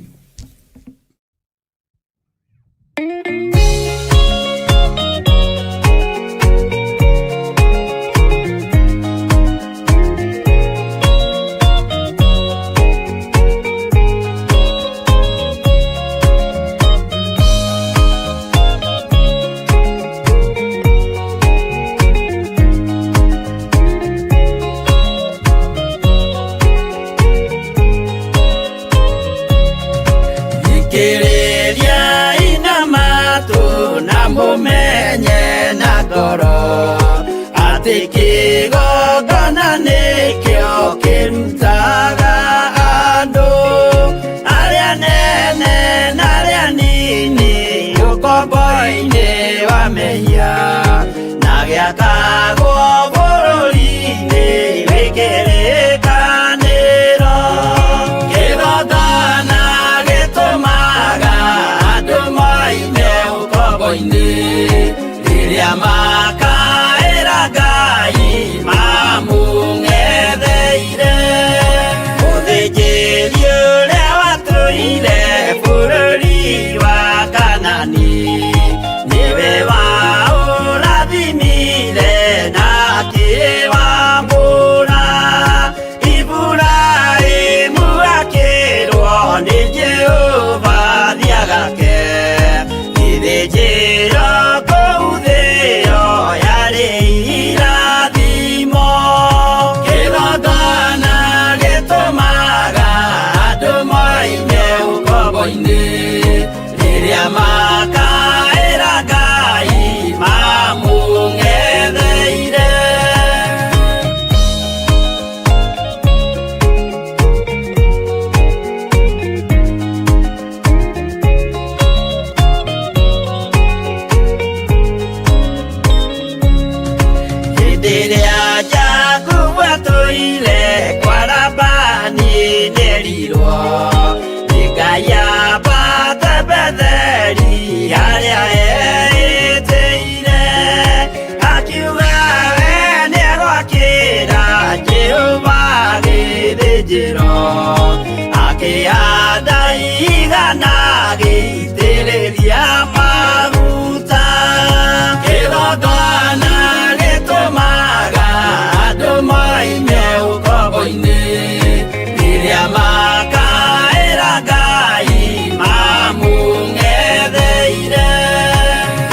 kĩgongona nĩkĩo kĩrutaga andũ arĩa nene na arĩa nini ũkombo-inĩ wa mehia na gĩakagwo bũrũri-inĩ wĩkĩrĩkanĩro. Kĩgongona gĩtũmaga andũ moime ũkombo-inĩ rĩrĩa makaĩra Ngai mamũng'etheire. Mũthĩnjĩri ũrĩa watũire bũrũri wa Kanani nĩwe waũrathimire na akĩwambũra. Iburahĩmu akĩrwo nĩ Jehova thiagake gĩthĩnjĩro kũu thĩ ĩyo yarĩ irathimo. Kĩgongona gĩtũmaga andũ moime ũkombo-inĩ rĩrĩa makaĩra Ngai mamũng'etheire. Hĩndĩ ĩrĩa Jakubu atũire kwa Labani nderirwo nĩ Ngai ambate Betheli harĩa eĩtĩire, akiuga we nĩegwakĩra Jehova gĩthĩnjĩro, akĩhanda igana gĩitĩrĩria maguta. Kĩgongona gĩtũmaga andũ moime ũkombo-inĩ rĩrĩa makaĩra Ngai mamũng'etheire.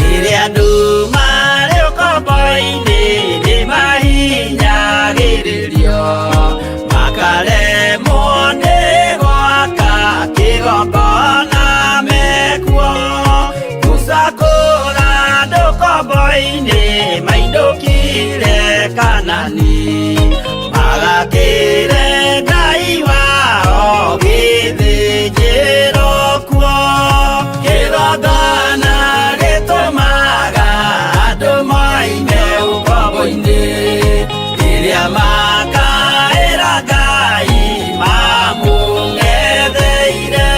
Rĩrĩa andũ marĩ ũkombo-inĩ nĩmahinyagĩrĩrio makaremwo nĩ gwaka kĩgongona mekuo. Gũcakũra andũ ũkombo-inĩ mainũkire Kanani magakĩre Ngai wao gĩthĩnjĩro kuo. Kĩgongona gĩtũmaga andũ moime ũkombo-inĩ rĩrĩa makaĩra Ngai mamũng'etheire.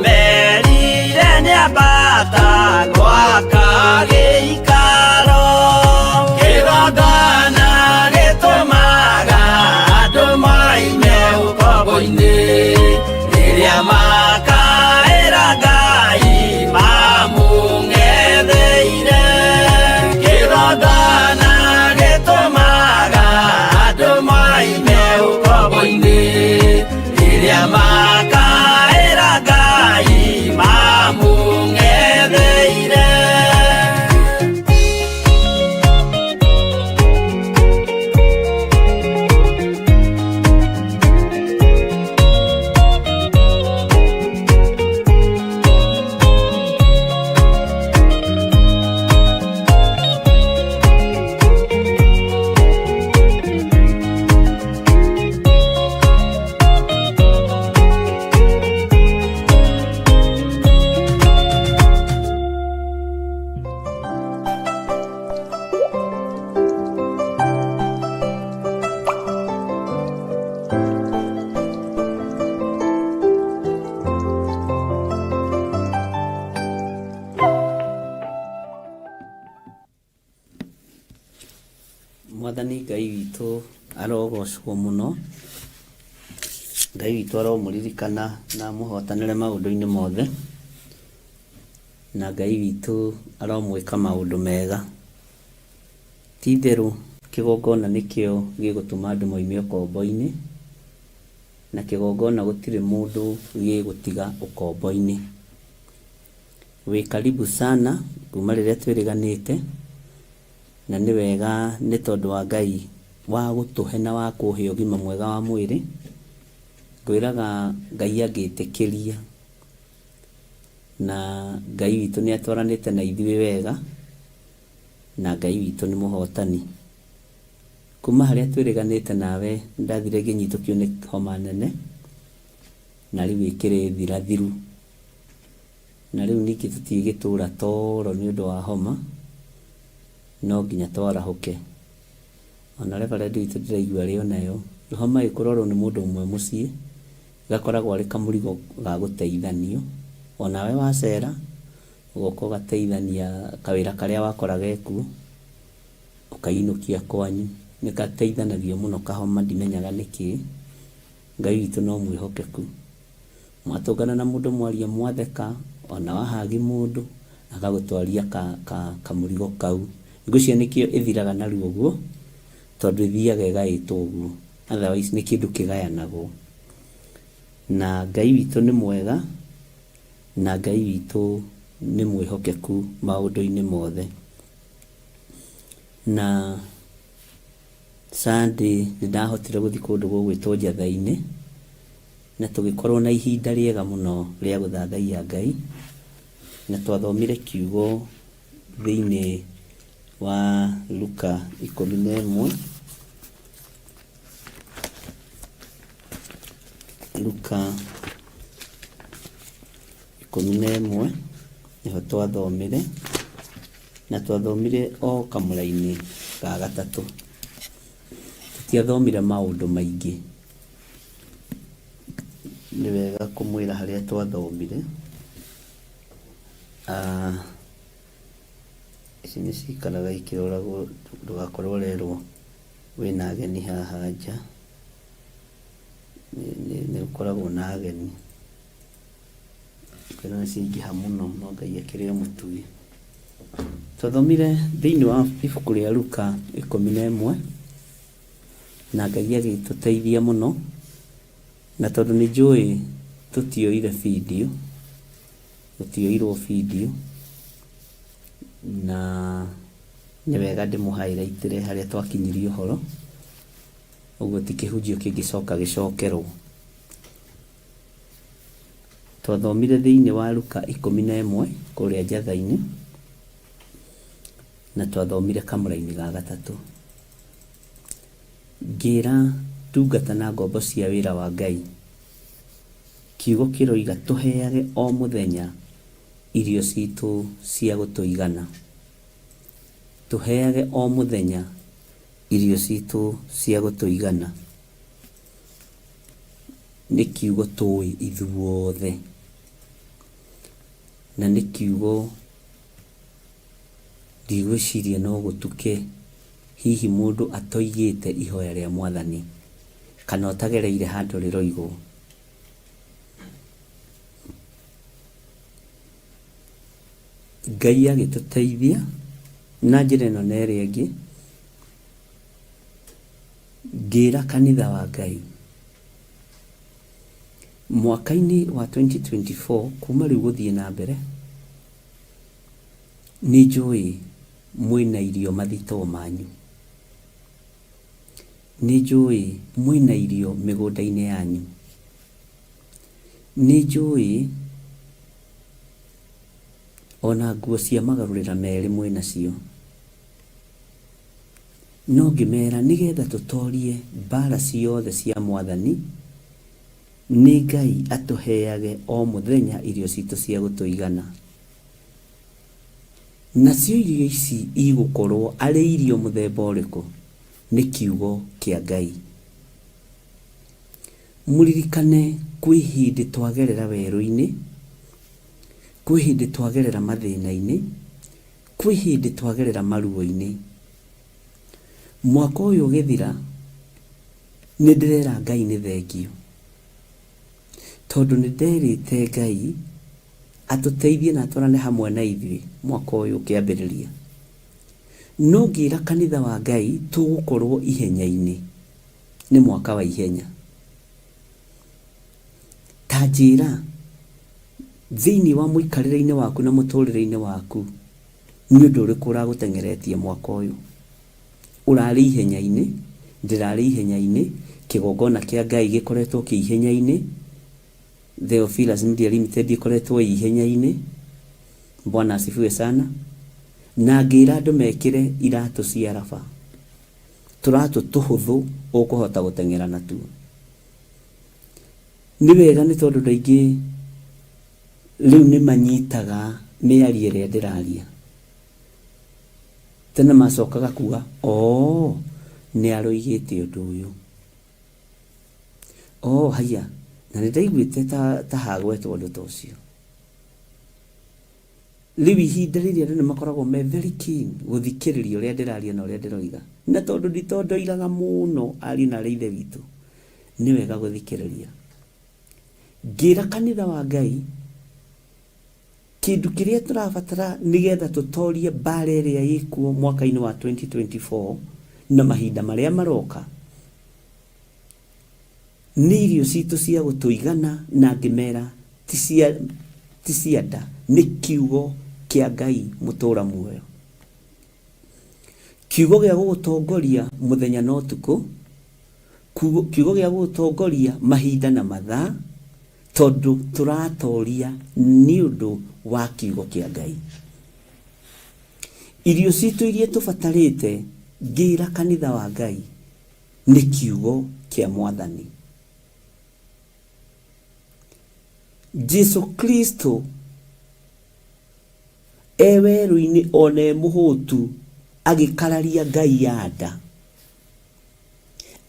merire nĩambata gwaka gĩikaro kĩgongona gĩtũmaga andũ maime ũkombo-inĩ rĩrĩa makaĩra Ngai mamũng'etheire kĩgongona gĩtũmaga andũ maime ũkombo-inĩ rĩrĩa makaĩra Ngai mamũng'etheire. Mwathani Ngai witũ arogocwo mũno. Ngai witũ aromũririkana na mũhotanĩre maũndũ-inĩ mothe, na Ngai witũ aromwĩka maũndũ mega. Ti itherũ kĩgongona nĩkĩo gĩgũtũma andũ moime ũkombo-inĩ, na kĩgongona gũtirĩ mũndũ gĩgũtiga ũkombo-inĩ. Wĩ karibu sana kuma rĩrĩa twĩrĩganĩte, na nĩ wega nĩ tondũ wa Ngai wa gũtũhe na wa kũhe ũgima mwega wa mwĩrĩ. Ngwĩraga Ngai angĩtĩkĩria na Ngai witũ nĩ atwaranĩte na ithuĩ wega, na Ngai witũ nĩ mũhotani. Kuma harĩa twĩrĩganĩte nawe ndathire ngĩnyitũkio nĩ homa nene, na rĩu ĩkĩrĩ thirathiru, na rĩu ningĩ tũtigĩtũra toro nĩ ũndũ wa homa, no nginya twarahũke. Ona reverend witũ ndĩraigua rĩo nayo homa ĩkũrorwo nĩ mũndũ ũmwe mũciĩ gakoragwo arĩ kamũrigo ga gũteithanio. Onawe wacera ũgoka ũgateithania kawĩra karĩa wakoraga ekuo ũkainũkia kwanyu. Nĩ gateithanagio mũno kahoma, ndimenyaga nĩkĩ. Ngai witũ no mwĩhokeku. Mwatũngana na mũndũ mwaria mwatheka, ona wahagi mũndũ agagũtwaria kamũrigo kau. Ngũcia nĩkĩo ĩthiraga narua ũguo, tondũ ĩthiaga ĩgaĩtwo ũguo, otherwise nĩ kĩndũ kĩgayanagwo. Na Ngai witũ nĩ mwega, na Ngai witũ nĩ mwĩhokeku maũndũ-inĩ mothe. Na Sunday nĩndahotire gũthiĩ kũndũ gũgwĩtwo Njatha-inĩ, na tũgĩkorwo na ihinda rĩega mũno rĩa gũthathaiya Ngai, na twathomire kiugo thĩinĩ wa Luka 11. Luka 11 niho twathomire, na twathomire o kamũra-inĩ ga gatatũ. Tũtiathomire maũndũ maingĩ, nĩ wega kũmwĩra harĩa twathomire. Ici nĩ cikaraga ikĩroragwo, ndũgakorwo rerwo wĩna ageni haha nja, nĩ ũkoragwo na ageni. Kwĩna nĩ ciaingĩha mũno, no Ngai akĩrĩ o mũtui. Twathomire thĩinĩ wa ibuku rĩa Luka 11, na Ngai agĩtũteithia mũno, na tondũ nĩ njũĩ tũtioire video, tũtioirwo video, na nĩ wega ndĩmũ-highlight-ire harĩa twakinyirie ũhoro, ũguo ti kĩhunjio kĩngĩcoka gĩcokerwo. Twathomire thĩinĩ wa Luka 11 kũrĩa Njatha-inĩ, na twathomire kamũra-inĩ ga gatatũ. Ngĩra tungata na ngombo cia wĩra wa Ngai, kiugo kĩroiga tũheage o mũthenya irio citũ cia gũtũigana. Tũheage o mũthenya irio citũ cia gũtũigana. Nĩ kiugo tũĩ ithuothe, na nĩ kiugo ndigwĩciria no gũtuke hihi mũndũ atoigĩte ihoya rĩa Mwathani kana ũtagereire handũ rĩroigwo. Ngai agĩtũteithia na njĩra ĩno na ĩrĩa ĩngĩ, ngĩra kanitha wa Ngai mwaka-inĩ wa 2024 kuma rĩu gũthiĩ na mbere, nĩ njũĩ mwĩna irio mathitoo manyu, nĩ njũĩ mwĩna irio mĩgũnda-inĩ yanyu, nĩ njũĩ ona nguo cia magarũrĩra merĩ mwĩna cio. No ngĩmera nĩgetha tũtorie mbara ciothe cia Mwathani, nĩ Ngai atũheage o mũthenya irio citũ cia gũtũigana. Nacio irio ici igũkorwo arĩ irio mũthemba ũrĩkũ? Nĩ kiugo kĩa Ngai. Mũririkane kwĩ hĩndĩ twagerera werũ-inĩ, kwĩ hĩndĩ twagerera mathĩna-inĩ, kwĩ hĩndĩ twagerera maruo-inĩ. Mwaka ũyũ ũgĩthira, nĩ ndĩrera Ngai nĩ thengio, tondũ nĩ nderĩte Ngai atũteithie na atwarane hamwe na ithuĩ mwaka ũyũ ũkĩambĩrĩria. No ngĩra kanitha wa Ngai tũgũkorwo ihenya-inĩ, nĩ mwaka wa ihenya. Ta njĩra thĩinĩ wa mũikarĩre-inĩ waku na mũtũrĩre-inĩ waku, nĩ ũndũ ũrĩkũ ũragũtengeretie mwaka ũyũ? Ũrarĩ ihenya-inĩ, ndĩrarĩ ihenya-inĩ, kĩgongona kĩa Ngai gĩkoretwo kĩ ihenya-inĩ, Theophilus Media Limited ĩkoretwo ihenya-inĩ, Bwana asifiwe sana. Na ngĩra andũ mekĩre iratũ cia raba, tũratũ tũhũthũ ũkũhota gũteng'era natuo. Nĩ wega nĩ tondũ ndaingĩ rĩu nĩ manyitaga mĩario ĩrĩa ndĩraria. Tene macokaga kuga nĩ aroigĩte ũndũ ũyũ, haya, na nĩ ndaiguĩte ta hagwetwo ũndũ ta ũcio. Rĩu ihinda rĩrĩa andũ nĩ makoragwo me very keen gũthikĩrĩria ũrĩa ndĩraria na ũrĩa ndĩroiga, na tondũ nditondoiraga mũno ariũ na ithe witũ, nĩ wega gũthikĩrĩria. Ngĩra kanitha wa Ngai kĩndũ kĩrĩa tũrabatara nĩgetha tũtorie mbara ĩrĩa ĩkuo mwaka-inĩ wa 2024 na mahinda marĩa maroka, nĩ irio citũ cia gũtũigana. Na ngĩmera ti cia nda, nĩ kiugo kĩa Ngai mũtũra muoyo, kiugo gĩa gũgũtongoria mũthenya na ũtukũ, kiugo gĩa gũgũtongoria mahinda na mathaa, tondũ tũratoria nĩ ũndũ wa kiugo kĩa Ngai. Irio citũ iria tũbatarĩte ngĩra kanitha wa Ngai nĩ kiugo kĩa Mwathani. Jesu Kristo werũ-inĩ ona mũhũtu agĩkararia Ngai ya nda,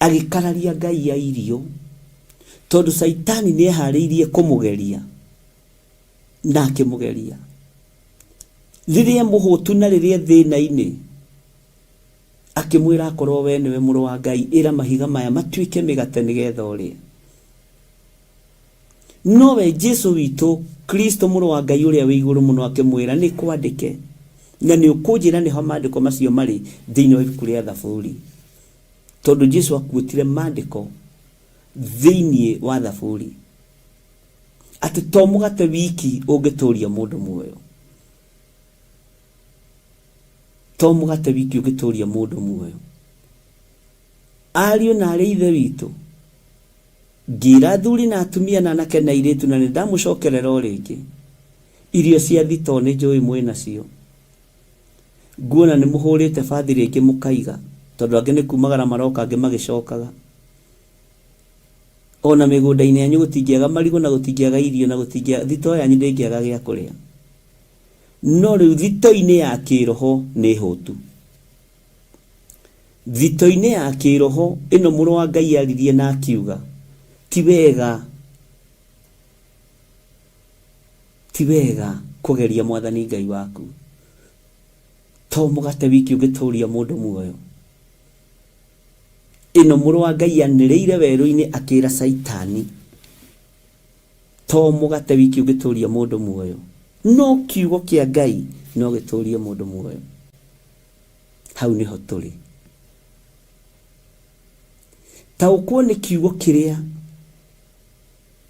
agĩkararia Ngai ya irio, tondũ Saitani nĩ eharĩirie kũmũgeria na akĩmũgeria. Rĩrĩa mũhũtu na rĩrĩa thĩna-inĩ, akĩmwĩra akorwo we nĩwe mũrũ wa Ngai, ĩra mahiga maya matuĩke mĩgate nĩgetha ũrĩe. Nowe Jesu witũ Kristo mũrũ wa Ngai ũrĩa wĩ igũrũ mũno akĩmwĩra nĩ kwandĩke, na nĩ ũkũnjĩra nĩho maandĩko macio marĩ thĩinĩ wa ibuku rĩa Thaburi, tondũ Jesu akuĩtire maandĩko thĩinĩ wa Thaburi, atĩ to mũgate wiki ũngĩtũria mũndũ muoyo, to mũgate wiki ũngĩtũria mũndũ muoyo. Ariũ na arĩ ithe witũ, ngĩra athuri na atumia na anake na airĩtu, na nĩ ndamũcokerera o rĩngĩ, irio cia thitoo nĩ njũĩ mwĩna cio. Nguona nĩ mũhũrĩte bathi rĩngĩ mũkaiga, tondũ angĩ nĩ kumagara maroka, angĩ magĩcokaga. Ona mĩgũnda-inĩ yanyu gũtingĩaga marigũ na gũtingĩaga irio na gũtingĩaga, thitoo yanyu ndĩngĩaga gĩa kũrĩa. No rĩu thitoo-inĩ ya kĩroho nĩ hũtu. Thitoo-inĩ ya kĩroho ĩno mũrũ wa Ngai aririe na akiuga, ti wega kugeria mwathani Ngai waku to mugate wiki ugituria mundu muoyo ino muru wa Ngai anireire weru-ini akira Saitani to mugate wiki ugituria mundu muoyo no kiugo kia Ngai no gituria mundu muoyo hau niho turi ta ukwone kiugo kiria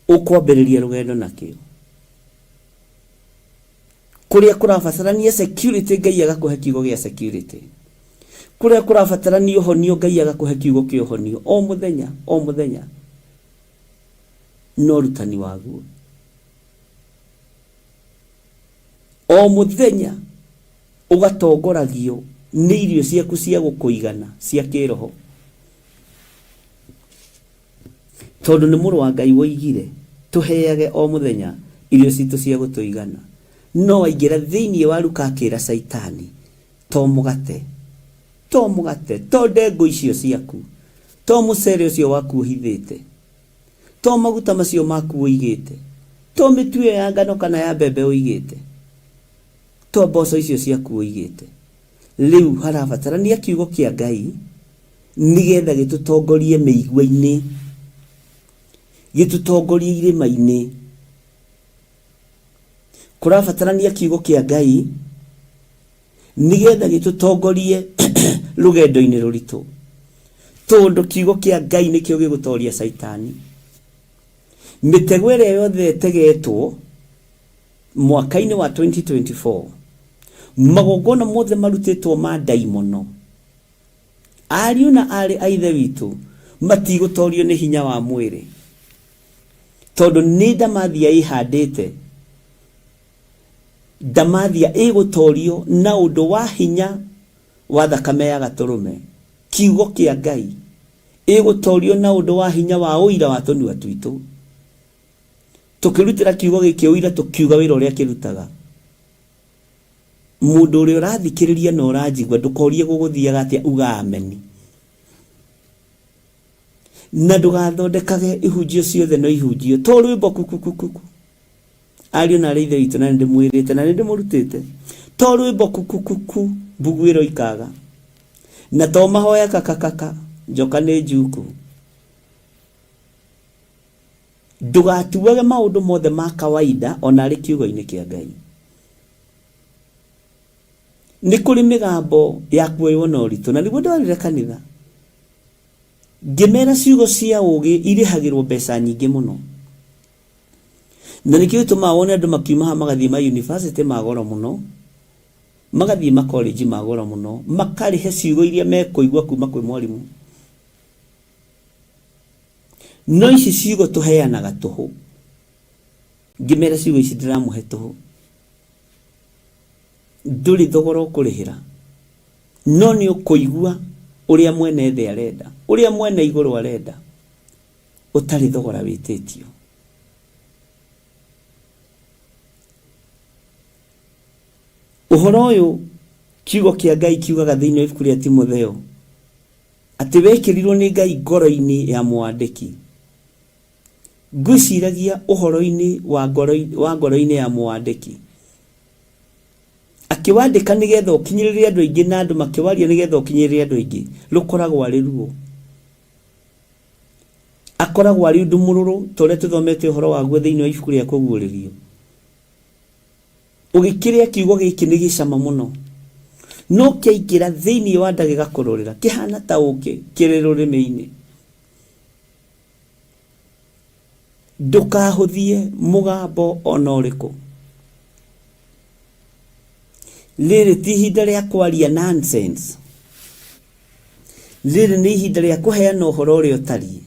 ukwambiriria rugendo nakio kuria kurabatarania security Ngai agakuhe kiugo gia security kuria kurabatarania honio Ngai agakuhe kiugo kia honio o muthenya no rutani waguo o muthenya ugatongoragio ni irio ciaku cia gukuigana cia kiroho tondu ni muru wa Ngai woigire tuheage o muthenya irio citu cia gutuigana no aingira thiini wa ruka akira Saitani to mugate to ndengu icio ciaku to mucere ucio waku uhithite to maguta macio maku uigite to mitue ya ngano kana ya mbembe uigite to mboco icio ciaku uigite riu harabatarania kiugo kia Ngai nigetha gitutongorie meigua-ini gitutongorie irima-ini kurabatarania kiugo kia Ngai nigetha gitutongorie rugendo-ini ruritu tondu kiugo kia Ngai nikio gigutoria Saitani mitego ĩrĩa yothe tegetwo mwaka-ini wa 2024 magongona mothe marutĩtwo ma daimono ariũ na arĩ a ithe witũ matigũtorio nĩ hinya wa mwĩrĩ tondu nĩ ndamathia ihandĩte ndamathia ĩgũtorio na ũndũ wa hinya wa thakame ya gatũrũme kiugo kia Ngai ĩgũtorio na ũndũ wa hinya wa ũira wa tũnua twitũ tukirutira kiugo gĩkĩ ũira tukiuga wĩra ũrĩa kĩrutaga mundu ũrĩa ũrathikĩrĩria na ũranjigua ndũkorie gũgũthiaga atĩa uga ameni na ndũgathondekage ihunjio ciothe no ihunjio to rwĩmbo kukukuku ariũ na ithe witũ na ndĩmwĩrĩte na ndĩmũrutĩte to rwĩmbo kukukuku mbugu ĩroikaga na to mahoya kakakaka njoka nĩ njuku ndugatuage maundu mothe ma kawaida ona ari kiugo-ini kia Ngai ni kuri migambo ya kuoywo na ũritũ na niguo ndwarire kanitha ngĩmera ciugo cia ũgĩ irĩhagĩrwo mbeca nyingĩ mũno na nĩkĩo gĩtũmaga wone andũ makiuma haha magathiĩ ma university ma goro mũno magathiĩ ma college ma goro mũno makarĩhe ciugo iria mekũigua kuma kwĩ mwarimũ no ici ciugo tuheanaga tuhu ngĩmera ciugo ici ndĩramũhe tuhu ndũrĩ thogora ũkũrĩhĩra no nĩ ũkũigua ũrĩa mwene thĩ arenda ũrĩa mwene igũrũ arenda ũtarĩ thogora wĩtĩtio ũhoro ũyũ kiugo kia Ngai kiugaga thĩinĩ wa ibuku rĩa Timotheo atĩ wekĩrirwo nĩ Ngai ngoro-inĩ ya mwandĩki ngwĩciragia ũhoro-inĩ wa ngoro-inĩ ya mwandĩki akiwandĩka nĩgetha ũkinyĩrĩrie andũ aingĩ na andũ makĩwaria nĩgetha ũkinyĩrĩrie andũ aingĩ rũkoragwo arĩ ruo akoragwo arĩ ũndũ mũrũrũ tũrĩa tũthomete ũhoro waguo thĩinĩ wa ibuku rĩa kũguũrĩrio ũgĩkĩrĩa kiugo gĩkĩ nĩ gĩcama mũno no kĩaingĩra thĩinĩ wa nda gĩgakũrũrĩra kĩhana ta ũkĩ kĩrĩ rũrĩmĩ-inĩ ndũkahũthie mũgambo ona ũrĩkũ rĩrĩ ti ihinda rĩa kwaria nonsense rĩrĩ nĩ ihinda rĩa kũheana ũhoro ũrĩa ũtariĩ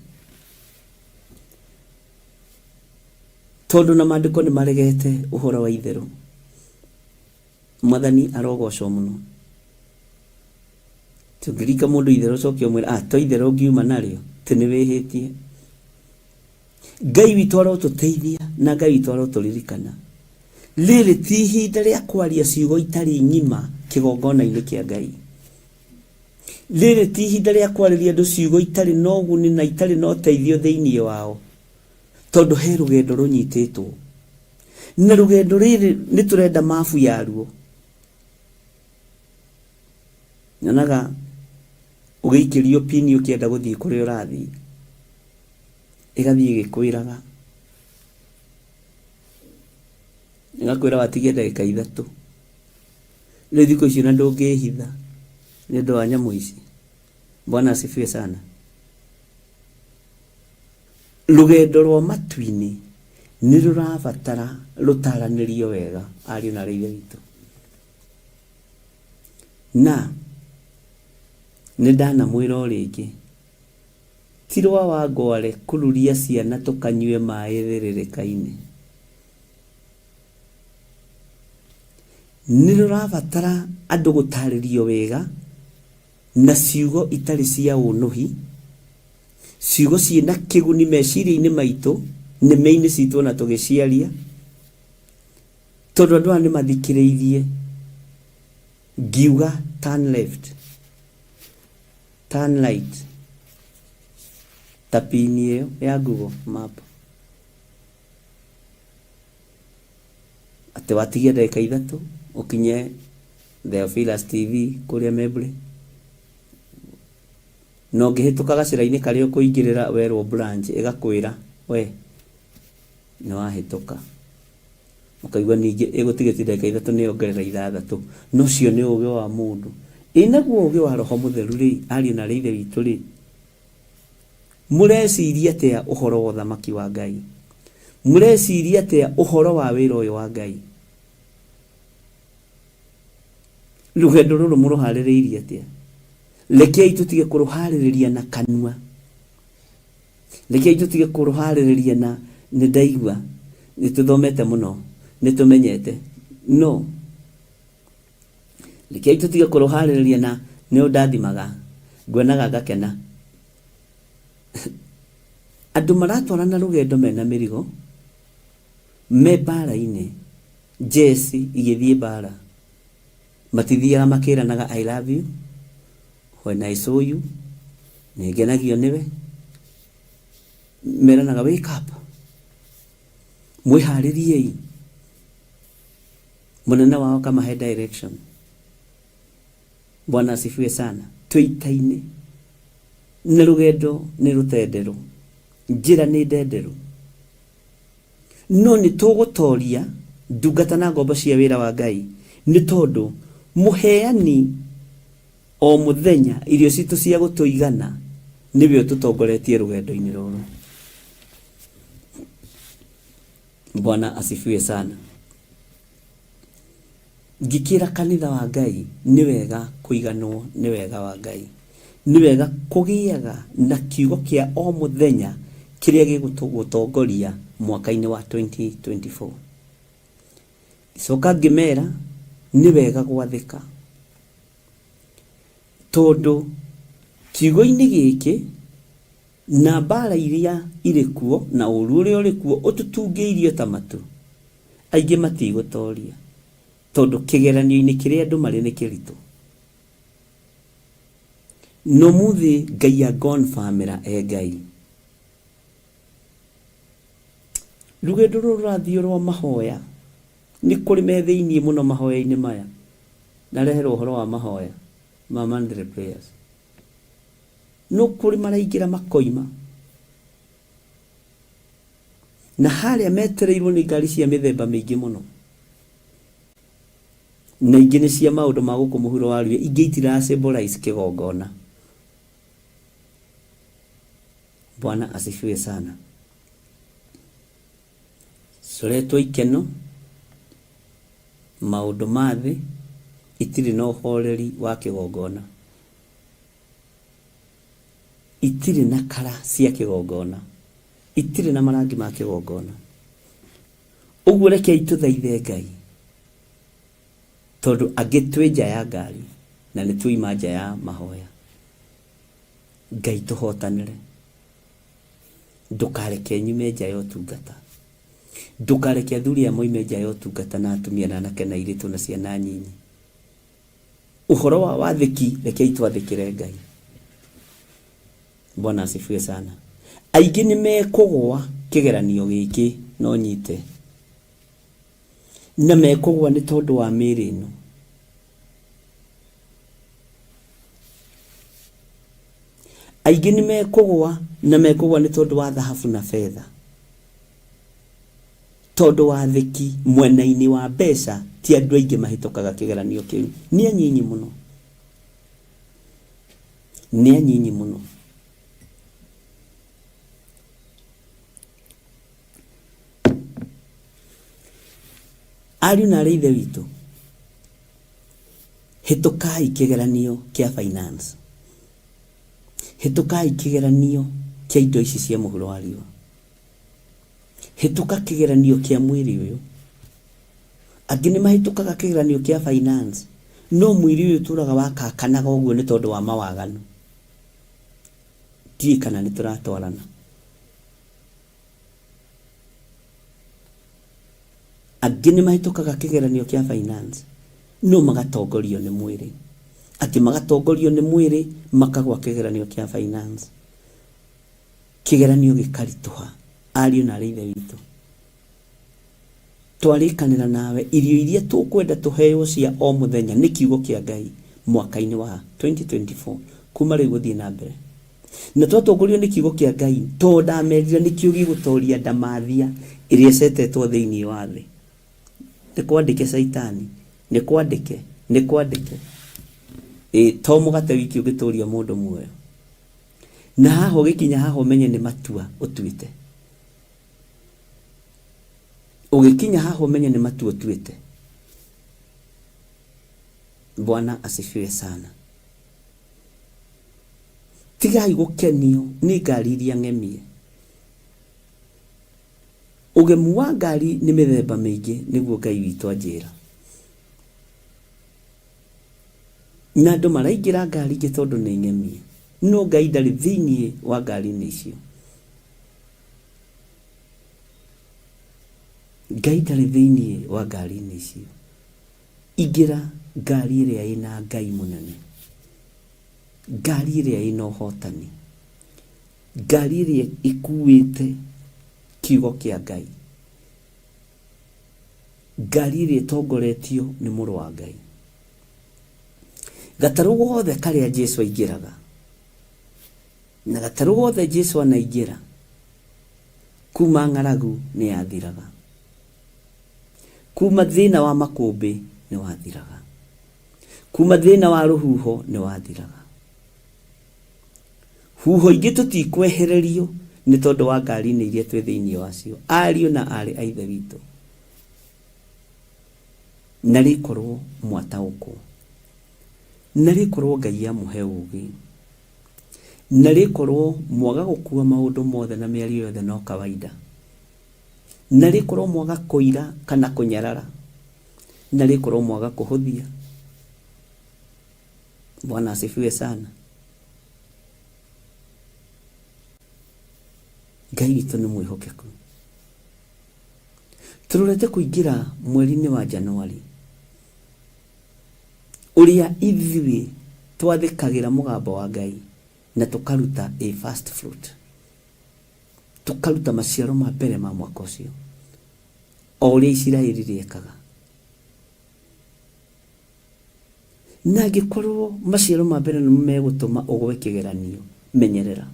tondũ na maandĩko nĩ maregete ũhoro wa itherũ mwathani arogocwo mũno tũngĩrika mũndũ itherũ cokio mwĩra to itherũ ngiuma narĩo tĩ nĩ wĩhĩtie Ngai witũ arotũteithia na Ngai witũ arotũririkana rĩrĩ ti ihinda rĩa kwaria ciugo itarĩ ng'ima kĩgongona-inĩ kĩa Ngai rĩrĩ ti ihinda rĩa kwarĩria andũ ciugo itarĩ na ũguni na itarĩ na ũteithio thĩinĩ wao tondũ he rũgendo rũnyitĩtwo na rugendo riri ni turenda mafu yaruo nyonaga ugiikirio pini ukienda guthii kuri urathi igathii gikwiraga ngakwira watige ndagika 3 ni thiko icio na ndungihitha ni ndo wa nyamu ici. Bwana asifiwe sana. Rugendo rwa matu-ini ni rurabatara rutaranirio wega ari na riithe witu, na ni ndana mwira uringi tirwa wa ngware kururia ciana tukanyue maĩ thiririka-ini. Ni rurabatara andu gutaririo wega na ciugo itari cia unuhi, ciugo ciina kiguni meciria-ini maitu neme-ini citu na tugiciaria, tondu andu aya ni mathikiriirie ngiuga turn left, turn right, tapini iyo ya Google map ati watigia ndagika 3 ukinye Theophilus TV kuria Mebre, no ngihituka gacira-ini karia ukuingirira werwo branch igakwira we ni wahituka, ukaigua ningi igutigiti ndagika 3 ni ongerera 6. no cio ni uge wa mundu inaguo uge wa Roho Mutheru ri ari na riithe witu ri mureciria atia uhoro wa thamaki wa Ngai, mureciria atia uhoro wa wira uyu wa Ngai, rugendo ruru muruhaririirie atia. Rekei tutige kuruhaririria na kanua, rekei tutige kuruhaririria na ni ndaigua ni tuthomete muno ni tumenyete, no rekei tutige kuruhaririria na ni undathimaga ngwenaga ngakena. Andu maratwarana rugendo mena mirigo me bara-ini, Jesse igithie bara matithiaga makiranaga I love you, when I saw you, nigenagio niwe, meranaga wake up, mwihaririei, munene wao kama head direction. Bwana asifiwe sana. Twiitaine na rugendo ni rutendero, njira ni ndenderu, no ni tugutoria ndungata na ngombo cia wira wa Ngai ni tondu muheani o muthenya irio citu cia gutuigana niwe tutongoretie rugendo-ini ruru. Bwana asifiwe sana. Ngikira kanitha wa Ngai ni wega kuiganwo ni wega wa Ngai, ni wega kugiaga na kiugo kia o muthenya kiria gigutongoria mwaka-ini wa 2024. Icoka ngimera ni wega gwathika tondu kiugo-ini giki na mbara iria iri kuo na uru uria uri kuo ututungeirio ta matu aingi matigutoria tondu kigeranio-ini kiria andu mari ni kiritu. No muthi Ngai agonfamira Ngai. Rugendo ruru rathio rwa mahoya ni kuri me thiini muno mahoya-ini maya nareherwo uhoro wa mahoya ma Monday prayers, no kuri maraingira makoima na haria metereirwo ni ngari cia mithemba mingi muno, na ingi ni cia maundu ma guku muhuro wa rue, ingi itira symbolize kigongona. Bwana asifiwe sana. Soretwo ikeno maundu mathi itiri no horeri wa kigongona, itiri na kara cia kigongona, itiri na marangi ma kigongona. Uguo rekei tuthaithe Ngai tondu angitwi nja ya ngari na ni tuima nja ya mahoya. Ngai tuhotanire, ndukareke nyume nja ya utungata, ndukareke athuri moime nja ya utungata na atumia na anake na iritu na ciana nyinyi. Uhoro wa wathiki rekei twathikire Ngai. Bwana asifiwe sana. Aingi ni mekugwa kigeranio giki no nyite, na mekũgwa nĩ tondũ wa mĩĩrĩ ĩno. Aingĩ nĩ mekũgwa na mekũgwa nĩ tondũ wa thahabu na fedha, tondũ wa theki mwena-inĩ wa mbeca. Ti andũ aingĩ mahĩtũkaga kĩgeranio kĩu, nĩ anyinyi mũno, nĩ anyinyi mũno. Ariũ na arĩ ithe witũ, hĩtũkai kĩgeranio kĩa finance, hĩtũkai kĩgeranio kĩa indo ici cia mũhuro wa riũa, hĩtũka kĩgeranio kĩa mwĩrĩ ũyũ. Angĩ nĩ mahĩtũkaga kĩgeranio kĩa finance, no mwĩrĩ ũyũ tũraga wakakanaga ũguo nĩ tondũ wa mawaganu. Ndiĩ kana nĩ tũratwarana. Angĩ nĩ mahĩtũkaga kĩgeranio kĩa finance, no magatongorio nĩ mwĩrĩ. Angĩ magatongorio nĩ mwĩrĩ makagwa kĩgeranio kĩa finance, kĩgeranio gĩkaritũha. Ariũ na arĩ ithe witũ, twarĩkanĩra nawe irio iria tũkwenda tũheo cia o mũthenya nĩ kiugo kĩa Ngai mwaka-inĩ wa 2024 kuma rĩu gũthiĩ na mbere. Na twatongorio nĩ kiugo kĩa Ngai, tondũ ndamerire nĩkĩo gĩgũtoria ndamathia ĩrĩa ĩcetetwo thĩinĩ wa thĩ. Nĩ kwandĩke Saitani, nĩ kwandĩke, nĩ kwandĩke. To mũgate wiki ũgĩtũria mũndũ muoyo. Na haha ũgĩkinya haha ũmenye nĩ matua ũtuĩte. Ũgĩkinya haha ũmenye nĩ matua ũtuĩte. Bwana asifiwe sana. Tigai gũkenio nĩ ngari iria ng'emie. Ũgemu wa ngari nĩ mĩthemba mĩingĩ nĩguo Ngai witũ anjĩra. Na andũ maraingĩra ngari ingĩ tondũ nĩ ng'emie, no Ngai ndarĩ thĩinĩ wa ngari-inĩ icio. Ngai ndarĩ thĩinĩ wa ngari-inĩ icio. Ingĩra ngari ĩrĩa ĩna Ngai mũnene, ngari ĩrĩa ĩna ũhotani, ngari ĩrĩa ĩkuĩte kiugo kĩa Ngai, ngari ĩrĩa ĩtongoretio nĩ mũrũ wa Ngai. Gatarũ gothe karĩa Jesũ aingĩraga, na gatarũ gothe Jesũ anaingĩra, kuma ng'aragu nĩ yathiraga, kuma thĩna wa makũmbĩ nĩ wathiraga, kuma thĩna wa rũhuho nĩ wathiraga. Huho ingĩ tũtikwehererio nĩ tondũ wa ngari-inĩ iria twĩ thĩinĩ wacio. Ariũ na arĩ a ithe witũ, na rĩkorwo mwataũkwo, na rĩkorwo Ngai amũhe ũũgĩ, na rĩkorwo mwaga gũkua maũndũ mothe na mĩario yothe no kawaida, na rĩkorwo mwaga kũira kana kũnyarara, na rĩkorwo mwaga kũhũthia. Bwana asifiwe sana. Ngai witũ nĩ mwĩhokeku. Tũrorete kũingĩra mweri-inĩ wa Januari, ũrĩa ithuĩ twathĩkagĩra mũgambo wa Ngai na tũkaruta a first fruit, tũkaruta maciaro ma mbere ma mwaka ũcio, o ũrĩa Isiraeli rĩekaga. Na angĩkorwo maciaro ma mbere nĩ megũtũma ũgwe kĩgeranio, menyerera.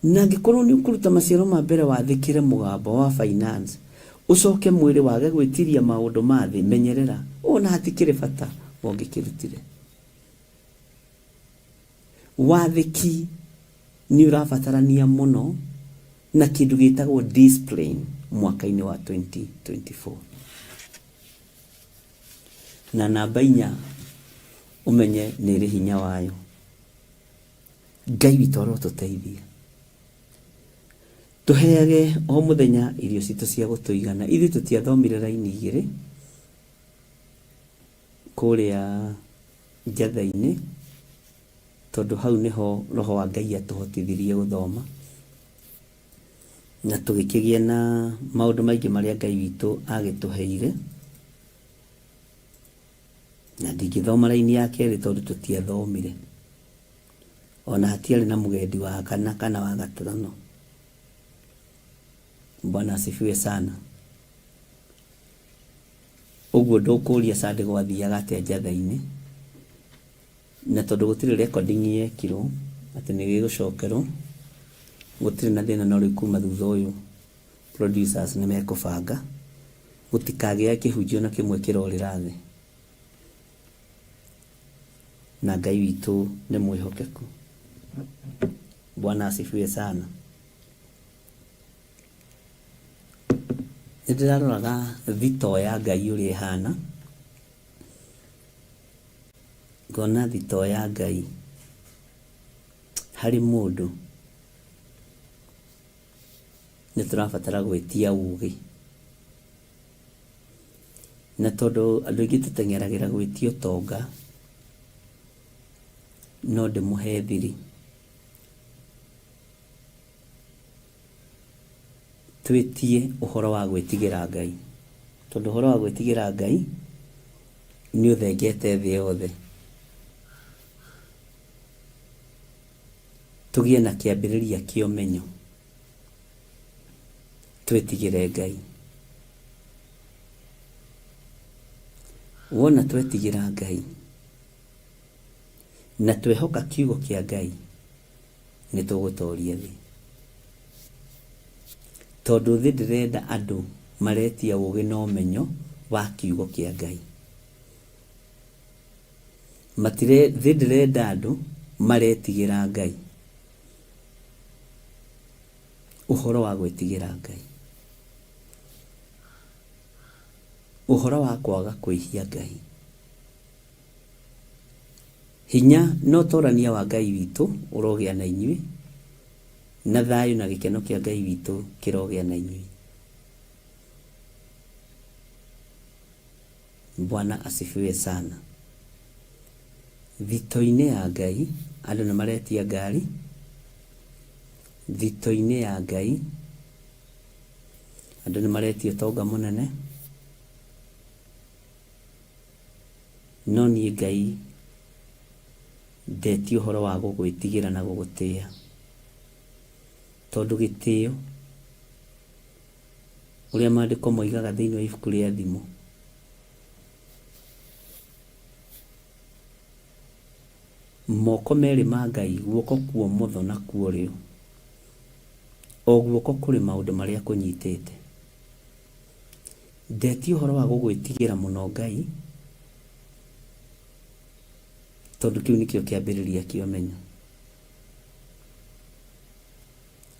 Na angĩkorwo nĩ ũkũruta maciaro ma mbere wathĩkĩre mũgambo wa finance, ũcoke mwĩrĩ wage gwĩtiria maũndũ ma thĩ, menyerera. Ona hatikĩrĩ bata ũngĩkĩrutire. Wathĩki nĩ ũrabatarania mũno na kĩndũ gĩtagwo discipline mwaka-inĩ wa 2024. Na namba 4 ũmenye nĩ ĩrĩ hinya wayo. Ngai witũ arotũteithia. Tũheage o mũthenya irio citũ cia gũtũigana. Ithuĩ tũtiathomire raini 2 kũrĩa njatha-inĩ, tondũ hau nĩho roho wa Ngai atũhotithirie gũthoma, na tũgĩkĩgĩa na maũndũ maingĩ marĩa Ngai witũ agĩtũheire. Na ndingĩthoma raini ya 2 tondũ tũtiathomire, ona hatiarĩ na mũgendi wa 4 kana wa 5. Bwana asifiwe sana. Koguo ndukuria Sunday gwathiaga atia njatha-ini na tondu gutiri recording yekirwo ati ni gigucokerwo gutiri na thina no ri kuma thutha uyu producers ni mekubanga gutikagia kihunjio na kimwe kirorira thi na Ngai witu ni mwihokeku. Bwana asifiwe sana. Ndiraroraga thito ya Ngai uri ihana ngona thito ya Ngai hari mundu ni turabatara gwitia ugi na tondu andu aingi tutengeragira gwitio tonga no ndimuhe thiri twitie uhoro wa gwitigira Ngai tondu uhoro wa gwitigira Ngai ni uthengete thi yothe tugie na kiambiriria kio menyo twetigire Ngai wona twetigira Ngai na twehoka kiugo kia Ngai ni tugutoria thi tondu thi ndirenda andu maretia ugi no menyo wa kiugo kia Ngai matire thi ndirenda andu maretigira Ngai uhoro wa gwitigira Ngai uhoro wa kwaga kwihia Ngai hinya no torania wa Ngai witu urogia na inyui na thayu na gikeno kia Ngai witu kirogia na inyui. Bwana asifiwe sana. Thito-ine ya Ngai andu ni maretia ngari thito-ine ya Ngai andu ni maretia tonga munene no ni Ngai ndeti uhoro wa gugwitigira na gugutia tondu gitio uria maandiko moigaga thiini wa ibuku ria thimu moko meri ma Ngai guoko kuo motho na kuo rio o guoko kuri maundu maria kunyitite ndeti uhoro wa gugwitigira muno Ngai tondu kiu nikio kiambiriria kio menyo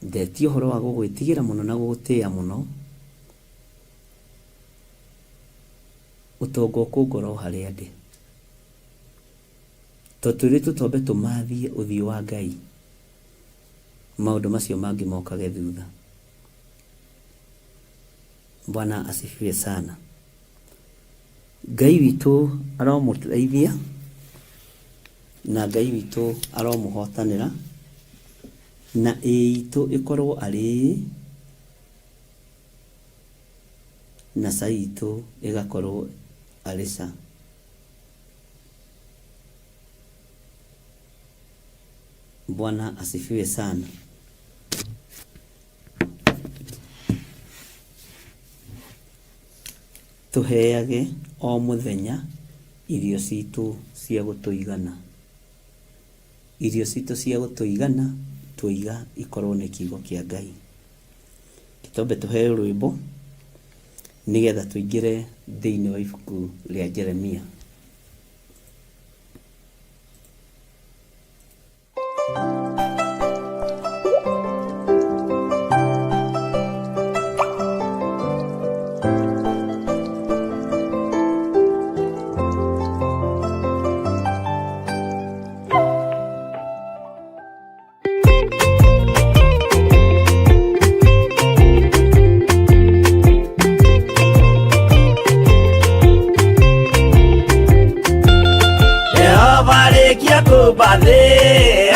ndeti uhoro wa gugwitigira muno na gugutia muno utongo kungoro haria ndi toturi tutombe tumathie uthio wa Ngai maundu macio mangi mokage thutha. Bwana asifiwe sana. Ngai witu aromuteithia na Ngai witu aromuhotanira na itu ikorwo ari na saitu igakorwo arisa. Bwana asifiwe sana. Tuheage o muthenya irio citu cia gutuigana. Irio citu cia gutuigana tuiga ikorwo ni kiugo kia Ngai. Kitombe tuhe rwimbo nigetha tuingire thiini wa ibuku ria Jeremia.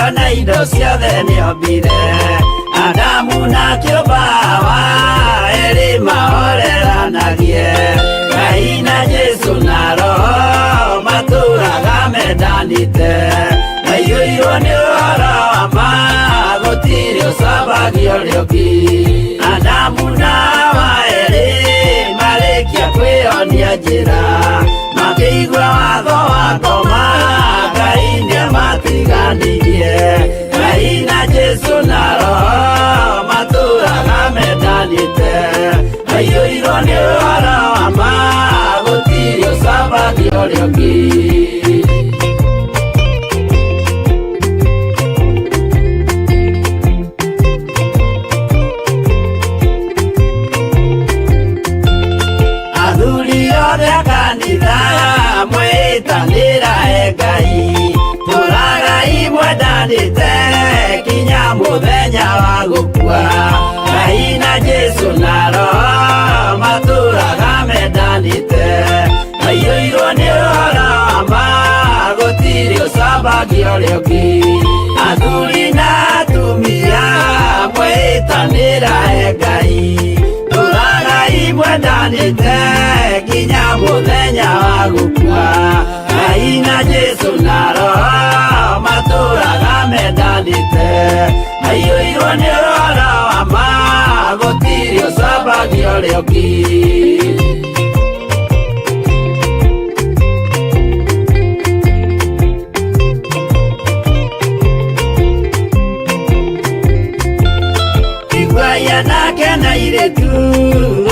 Ona indo ciothe nĩombire Adamu na kĩũmba erĩ mahoreranagie Ngai na Jesu na Roho matũraga mendanĩte maiyũirwo nĩ ũhoro wa ma gũtirĩ ũcambagio rĩũki Adamu na Hawa erĩ marĩkia kwĩyonia njĩra watho wa ngoma Ngai nĩamatiganirie Ngai na Jesu na Roho matũũraga mendanĩte aiyũirwo nĩ ũhoro wa ma gũtirĩ ũcambagia ũrĩa ũngĩ mwĩtanĩra Ngai tũragai mwendanĩte kinya mũthenya wa gũkua Ngai na Jesu na Roho matũũraga mendanĩte aiyũirwo nĩ ũhoro wa ma gũtirĩ ũcambagia ũrĩa ũngĩ athuri na atumia mwĩtanĩra Ngai tũragai mwendanĩte kinya mũthenya wa gũkua Ngai na Jesu na Roho matũũraga mendanĩte aiyũirwo nĩ ũhoro wa ma gũtirĩ ũcambagia ũrĩa ũngĩ nake na iretu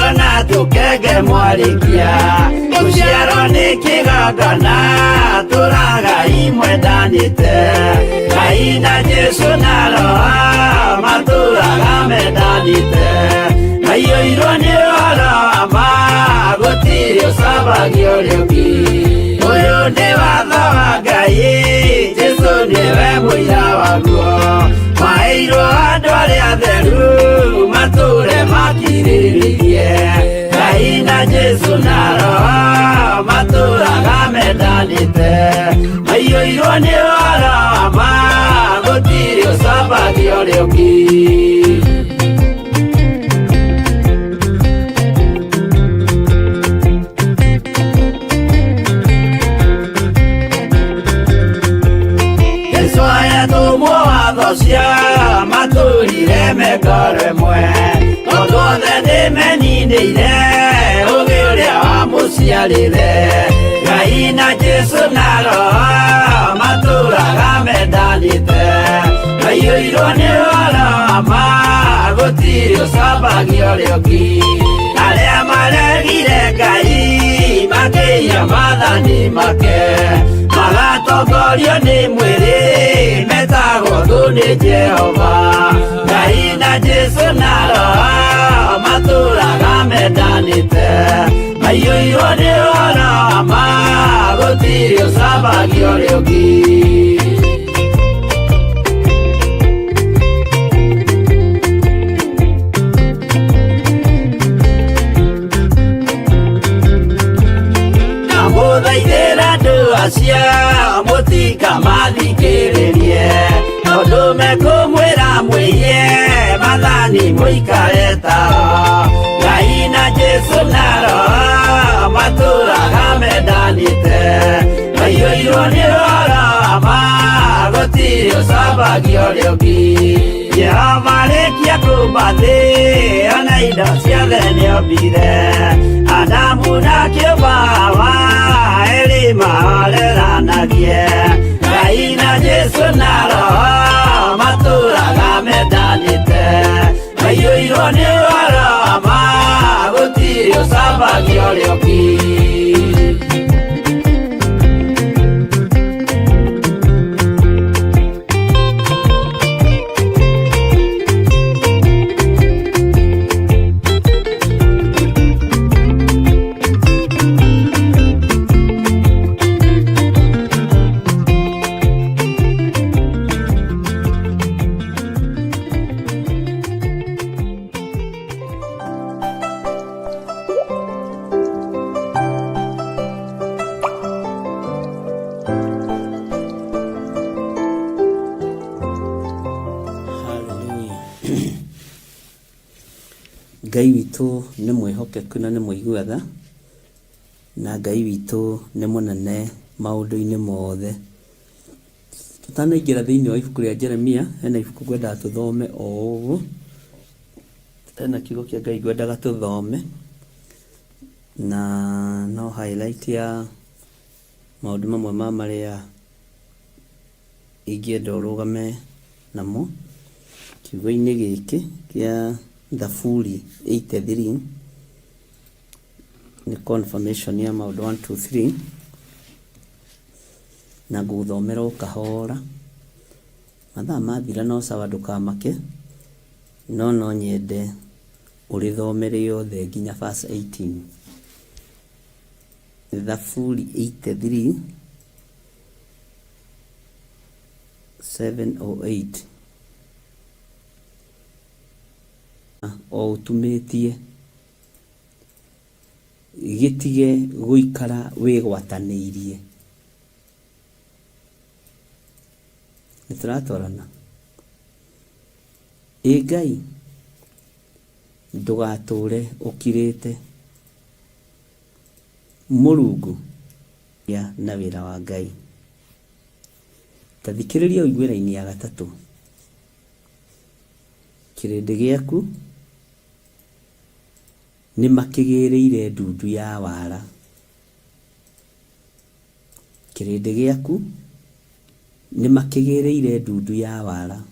ona tũkenge mwarikia gũciarwo nĩ kĩgongona tũragai mwendanĩte Ngai na Jesu na Roho matũũraga mendanĩte aiyũirwo nĩ ũhoro wa ma gũtirĩ ũcambagia ũrĩa ũngĩ ũyũ nĩ watho wa Ngai Jesu nĩwe mũira waguo maheirwo andũ arĩa atheru matũũre makirĩrĩirie Ngai na Jesu na Roho matũũraga mendanĩte aiyũirwo nĩ ũhoro wa ma gũtirĩ ũcambagia ũrĩa ũngĩ cia matũrire mekoro ĩmwe tondũ othe nĩmeninĩire ũgĩ ũrĩa wamũciarire Ngai na Jesu na Roho matũũraga mendanĩte aiyũirwo nĩ ũhoro wa ma gũtirĩ ũcambagia ũrĩa ũngĩ arĩa maregire Ngai makĩiya maathani make magatongorio nĩ mwĩrĩ metagwo thũ nĩ Jehova Ngai na Jesu na Roho matũũraga mendanĩte aiyũirwo nĩ ũhoro wa ma gũtirĩ ũcambagia ũrĩa ũngĩ mũthaithĩra andũ acio mũtikamathikĩrĩrie tondũ mekũmwĩra mwĩhie maathani mũikare tao Ngai na Jesu na Roho matũũraga mendanĩte aiyũirwo nĩ ũhoro wa ma gũtirĩ ũcambagia ũrĩa ũngĩ Jehova rĩkia kũmba thĩ ona indo ciothe nĩombire Adamu na kĩũmba Hawa erĩ mahoreranagie Ngai na Jesu na Roho matũũraga mendanĩte aiyũirwo nĩ ũhoro wa ma gũtirĩ ũcambagia ũrĩa ũngĩ Ngai witũ nĩ mwĩhokeku na nĩ mũigua tha na Ngai witũ nĩ mũnene maũndũ-inĩ mothe. Tũtanaingĩra thĩinĩ wa ibuku rĩa Jeremia, hena ibuku ngwendaga tũthome o ũguo, hena kiugo kĩa Ngai ngwendaga tũthome na no highlight ya maũndũ mamwe ma marĩa ingĩenda ũrũgame namo kiugo-inĩ gĩkĩ kĩa Thaburi 83 nĩ confirmation ya maũndũ 1 2 3 na ngũthomera ũkahora. Mathaa mathira no sawa ndũkamake, no nyende ũrĩthomere yothe nginya verse 18. Thaburi 83 7 or 8. O utumĩtie gĩtige gũikara wĩgwatanĩirie. Nĩtũratwarana. Ngai ndũgatũre ũkirĩte. Mũrungu ya na wĩra wa Ngai. Tathikĩrĩria ũigue raini ya 3. Kĩrĩndĩ gĩaku nĩ makĩgĩrĩire ndundu ya wara. Kĩrĩndĩ gĩaku nĩ makĩgĩrĩire ndundu ya wara.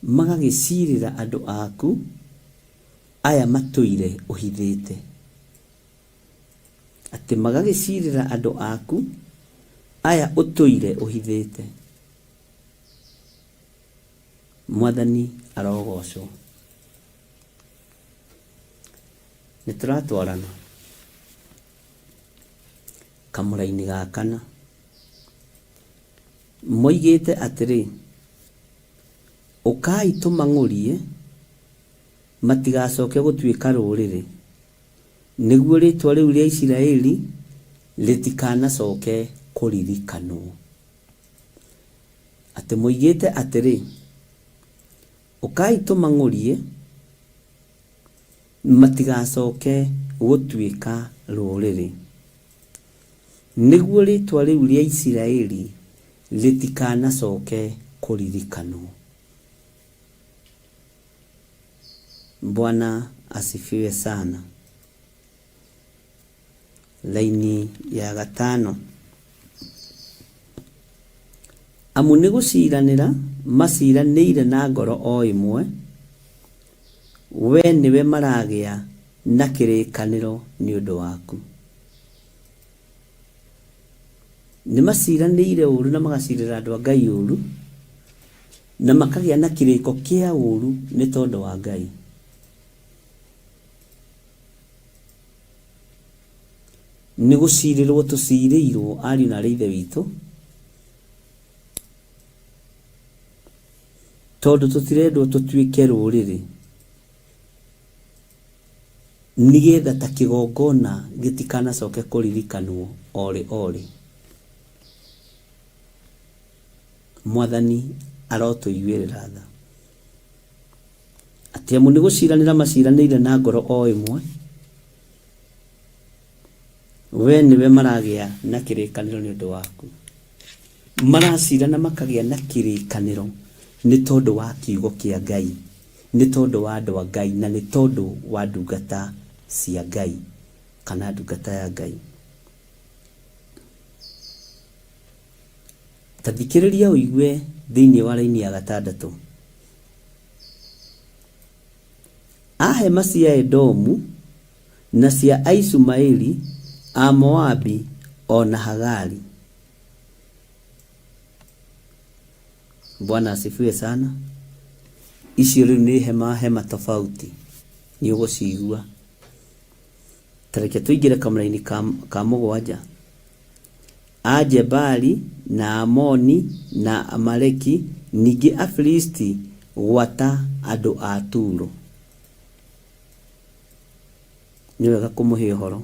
Magagĩcirĩra andũ aku aya matũire ũhithĩte. Atĩ magagĩcirĩra andũ aku aya ũtũire ũhithĩte. Mwathani arogocwo. Nĩtũratwarana. Kamũra-inĩ ga 4 moigĩte atĩrĩ, ũkai tũmang'ũrie matigacoke gũtuĩka rũrĩrĩ, nĩguo rĩtwa rĩu rĩa Isiraeli rĩtikanacoke kũririkanwo. Atĩ moigĩte atĩrĩ, ũkai tũmang'ũrie matigacoke gũtuĩka rũrĩrĩ, nĩguo rĩtwa rĩu rĩa Isiraeli rĩtikanacoke kũririkanwo. Bwana asifiwe sana. Laini ya 5. Amu nĩ gũciranĩra maciranĩire na ngoro o ĩmwe, we nĩwe maragĩa na kĩrĩkanĩro nĩ ũndũ waku. Nĩ maciranĩire ũru na magacirĩra andũ a Ngai ũru, na makagĩa na kĩrĩko kĩa ũru nĩ tondũ wa Ngai. Nĩ gũcirĩrwo tũcirĩirwo ariũ na ithe witũ, tondũ tũtirendwo tũtuĩke rũrĩrĩ, nĩgetha ta kĩgongona gĩtikanacoke kũririkanwo orĩ. Mwathani arotũiguĩrĩra tha. Atĩ amu nĩ gũciranĩra maciranĩire na ngoro o ĩmwe, we nĩwe maragĩa na kĩrĩkanĩro nĩ ũndũ waku. Maracirana makagĩa na kĩrĩkanĩro nĩ tondũ wa kiugo kĩa Ngai, nĩ tondũ wa andũ a Ngai, na nĩ tondũ wa ndungata cia Ngai kana ndungata ya Ngai. Tathikĩrĩria ũigue thĩinĩ wa raini ya 6. Ahema cia Edomu na cia Aisumaeli, a Moabi ona Hagari. Bwana asifiwe sana. Icio rĩu nĩ hema tofauti, nĩ ũgũcigua. Tareke tũingĩre kamũra-inĩ ka 7. Ajebali na Amoni na Amaleki, ningĩ Afilisti gwata andũ a Turo. Nĩ wega kũmũhe ũhoro.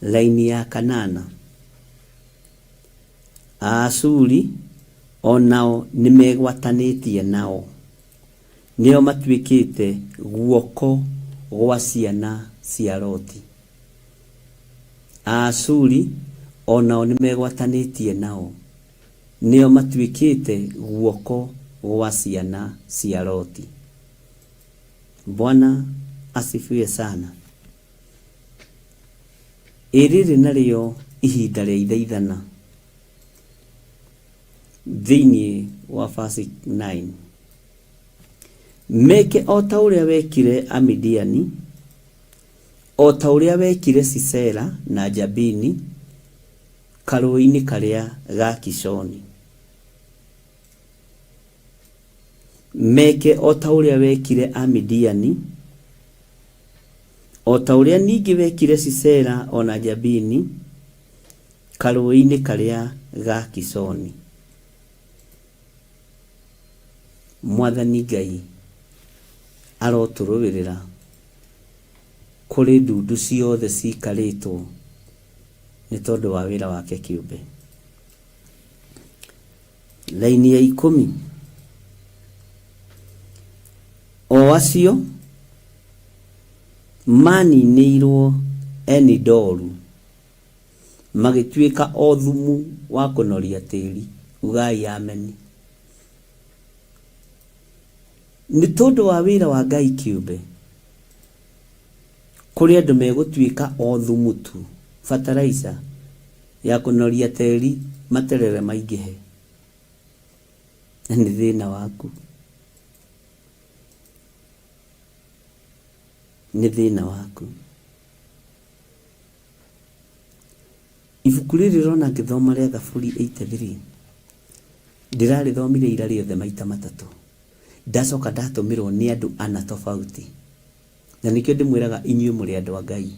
Laini ya 8. Aasuri onao nĩ megwatanĩtie nao, nĩo matuĩkĩte guoko gwa ciana cia Loti. Aasuri onao nĩ megwatanĩtie nao, nĩo matuĩkĩte guoko gwa ciana cia Loti. Bwana asifiwe sana. Iriri narĩo ihinda rĩa ithaithana thĩinĩ wa verse 9. Meke o ta ũrĩa wekire Amidiani, o ta ũrĩa wekire Sisera na Jabini karũĩ-inĩ karĩa ga Kishoni. Meke o ta ũrĩa wekire Amidiani, o ta ũrĩa ningĩ wekire Sisera ona Jabini karũĩ-inĩ karĩa ga Kishoni. Mwathani Ngai arotũrũĩrĩra kũrĩ ndundu ciothe cikarĩtwo nĩ tondũ wa wĩra wake kĩũmbe. Laini ya 10. O acio maninĩirwo Enidoru magĩtuĩka o thumu wa kũnoria tĩri. Ugai ameni. Nĩ tondũ wa wĩra wa Ngai kĩũmbe kũrĩ andũ megũtuĩka o thumu tu, fertilizer ya kũnoria tĩri materere maingĩhe. Nĩ thĩna waku. Nĩ thĩna waku. Ibuku rĩrĩ rona ngĩthoma rĩa Thaburi 83 ndĩrarĩthomire ira rĩothe maita matatũ. Ndacoka ndatũmirwo nĩ andũ ana tofauti. Na nĩkĩo ndĩmwĩraga inyuĩ mũrĩ andũ a Ngai.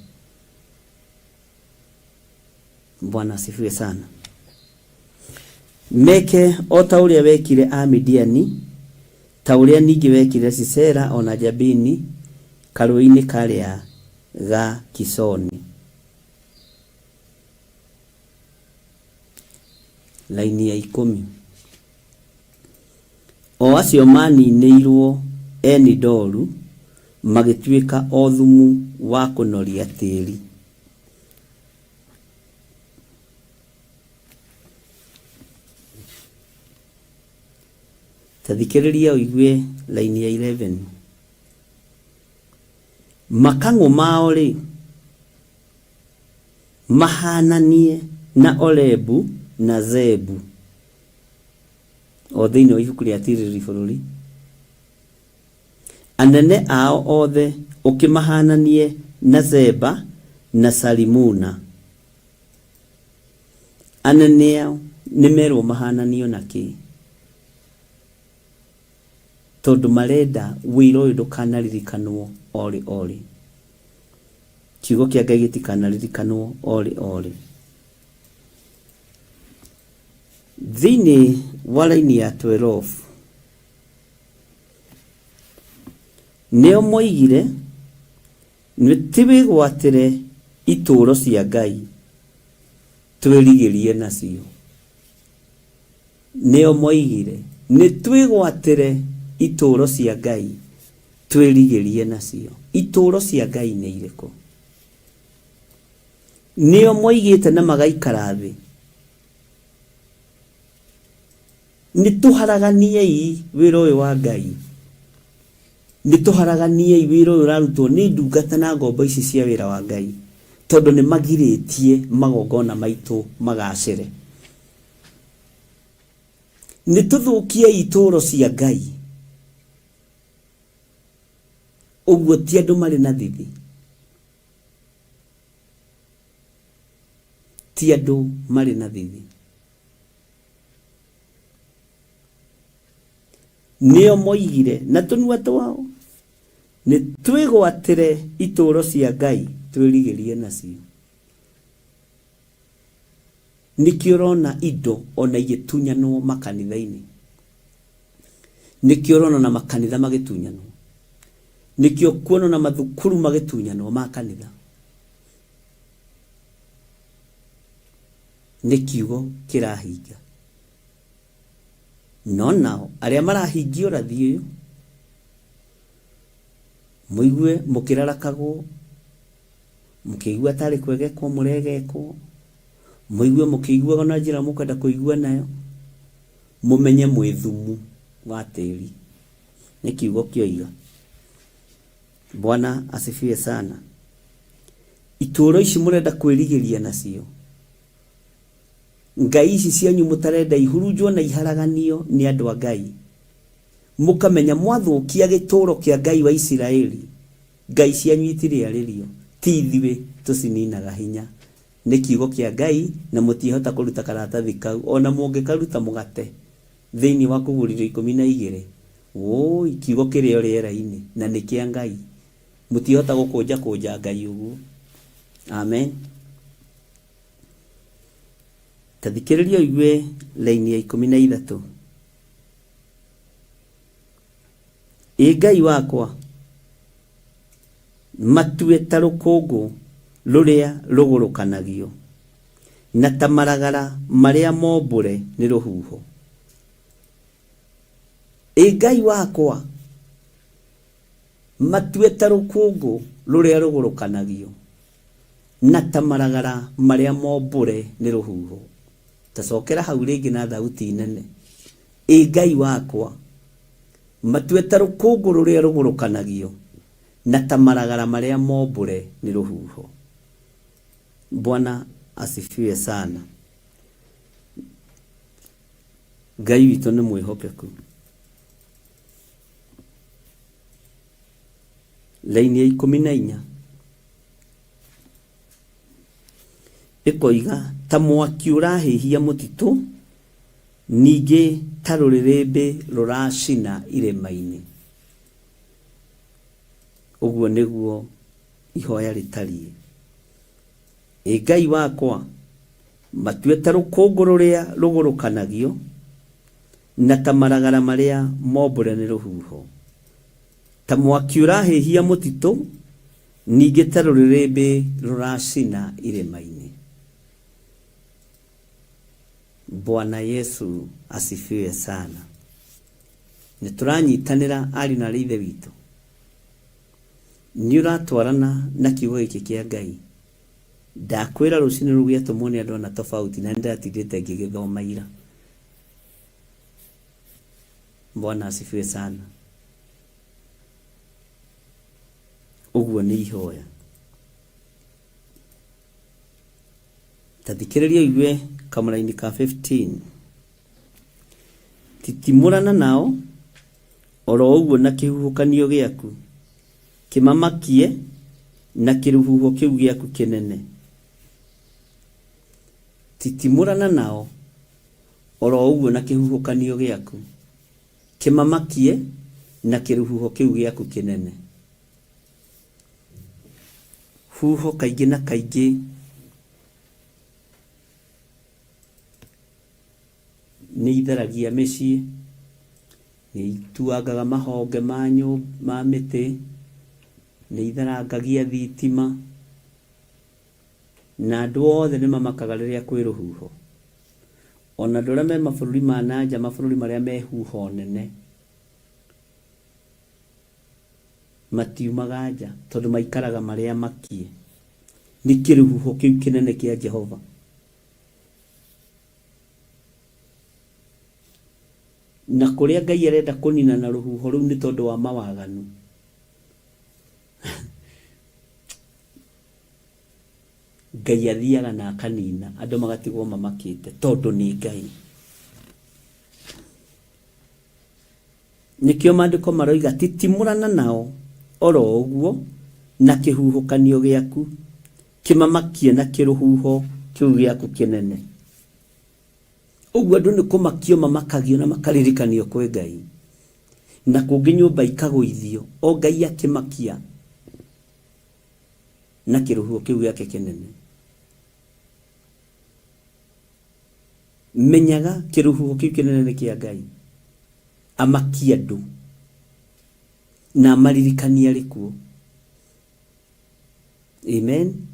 Bwana asifiwe sana. Meke o ta ũrĩa wekire Amidiani, ta ũrĩa ningĩ wekire Sisera ona Jabini karũĩ-inĩ karĩa ga Kishoni. Laini ya 10. O acio maninĩirwo Enidoru magĩtuĩka o thumu wa kũnoria tĩri. Tathikĩrĩria ũigue laini ya 11. Makang'ũ mao rĩ mahananie na Orebu na Zebu. O thĩinĩ wa ibuku rĩa Tiriri bũrũri. Anene ao othe ũkĩmahananie na Zeba na Salimuna. Anene ao nĩmerwo mahananio na kĩ? Tondũ marenda wĩra ũyũ ndũkanaririkanwo orĩ orĩ. Kiugo kĩa Ngai gĩtikanaririkanwo orĩ orĩ. Thĩinĩ wa laini ya 12 nĩo moigire nĩtwĩgwatĩre itũũro cia Ngai twĩrigĩrie nacio. Nĩo moigire nĩtwĩgwatĩre itũũro cia Ngai twĩrigĩrie nacio. Itũũro cia Ngai nĩ irĩkũ? Nĩo moigĩte na magaikara thĩ nĩtũharaganiei wĩra ũyũ wa Ngai. Nĩtũharaganiei wĩra ũyũ ũrarutwo nĩ ndungata na ngombo ici cia wĩra wa Ngai, tondũ nĩmagirĩtie magongona maitũ magacĩre. Nĩtũthũkiei itũũro cia Ngai. Ũguo ti andũ marĩ na thithi. Ti andũ marĩ na thithi. Nĩo moigire na tũnua twao nĩtwĩgwatĩre itũũro cia Ngai twĩrigĩrie nacio. Nĩkĩo ũrona indo ona igĩtunyanwo makanitha-inĩ. Nĩkĩo ũrona na makanitha magĩtunyanwo. Nĩkĩo kuona na mathukuru magĩtunyanwo ma kanitha. Nĩ kiugo kĩrahinga. No nao arĩa marahingio rathi ũyũ mũigue mũkĩrarakagwo, mũkĩigua tarĩ kwegekwo mũregekwo, mũigue mũkĩiguaga na njĩra mũkwenda kũigua nayo, mũmenye mwĩthumu wa tĩri. Nĩ kiugo kĩoiga. Bwana asifiwe sana. itũũro ici mũrenda kwĩrigĩria nacio, ngai ici cianyu mũtarenda ihurunjwo na iharaganio nĩ andũ a Ngai, mũkamenya mwathũkia gĩtũũro kĩa Ngai wa Isiraeli, ngai cianyu itirĩ arĩrio, ti ithuĩ tũcininaga hinya. Nĩ kiugo kĩa Ngai na mũtiĩhota kũruta karatathi kau, ona mũngĩkaruta mũgate thĩinĩ wa Kũgũrĩrwo 12. Kiugo kĩrĩ o rĩera-inĩ na nĩ kĩa Ngai, mũtiĩhota gũkũnja Ngai ũguo. Amen. Tathikĩrĩria ũigue laini ya 13. Ngai wakwa, matue ta rũkũngũ rũrĩa rũgũrũkanagio, na ta maragara marĩa mombũre nĩ rũhuho. Ngai wakwa, matue ta rũkũngũ rũrĩa rũgũrũkanagio, na ta maragara marĩa mombũre nĩ rũhuho. Tacokera hau rĩngĩ na thauti nene. Ngai wakwa, matue ta rũkũngũ rũrĩa rũgũrũkanagio, na ta maragara marĩa mombũre nĩ rũhuho. Bwana asifiwe sana. Ngai witũ nĩ mwĩhokeku. Laini ya 14 ĩkoiga ta mwaki ũrahĩhia mũtitũ, ningĩ ta rũrĩrĩmbĩ rũracina irĩma-inĩ. Ũguo nĩguo ihoya rĩtariĩ. Ngai wakwa, matue ta rũkũngũ rũrĩa rũgũrũkanagio, na ta maragara marĩa mombũre nĩ rũhuho. Ta mwaki ũrahĩhia mũtitũ, ningĩ ta rũrĩrĩmbĩ rũracina irĩma-inĩ. Bwana Yesu asifiwe sana. Nĩtũranyitanĩra ariũ na ithe witũ. Nĩ ũratwarana na kiugo gĩkĩ kĩa Ngai. Ndakwĩra rũcinĩ rũu gĩatũmwo nĩ andũ ana tofauti, na nĩndatindĩte ngĩgĩthoma ira. Bwana asifiwe sana. Ũguo nĩ ihoya. Tathikĩrĩria igue kamũra-inĩ ka 15. Titimũrana nao, oro ũguo na kĩhuhũkanio gĩaku, kĩmamakie na kĩrũhuho kĩu gĩaku kĩnene. Titimũrana nao, oro ũguo na kĩhuhũkanio gĩaku, kĩmamakie na kĩrũhuho kĩu gĩaku kĩnene. Huho kaingĩ na kaingĩ nĩ itharagia mĩciĩ, nĩ ituangaga mahonge ma mĩtĩ, nĩ itharangagia thitima, na andũ othe nĩ mamakaga rĩrĩa kwĩ rũhuho. Ona andũ arĩa me mabũrũri ma nanja, mabũrũri marĩa me huho nene, matiumaga nja tondũ maikaraga marĩa makie nĩ kĩrũhuho kĩu kĩnene kĩa Jehova. Na kũrĩa Ngai arenda kũnina na rũhuho rũu nĩ tondũ wa mawaganu. Ngai athiaga na akanina, andũ magatigwo mamakĩte tondũ nĩ Ngai. Nĩkĩo maandĩko maroiga titimũrana nao, oro ũguo na kĩhuhũkanio gĩaku, kĩmamakie na kĩrũhuho kĩu gĩaku kĩnene. Ũguo andũ nĩ kũmakio mamakagio na makaririkanio kwĩ Ngai. Na kũngĩ nyũmba ikagũithio, o Ngai akĩmakia na kĩrũhuho kĩu gĩake kĩnene. Menyaga kĩrũhuho kĩu kĩnene nĩ kĩa Ngai. Amakia andũ na amaririkania arĩ kuo. Amen.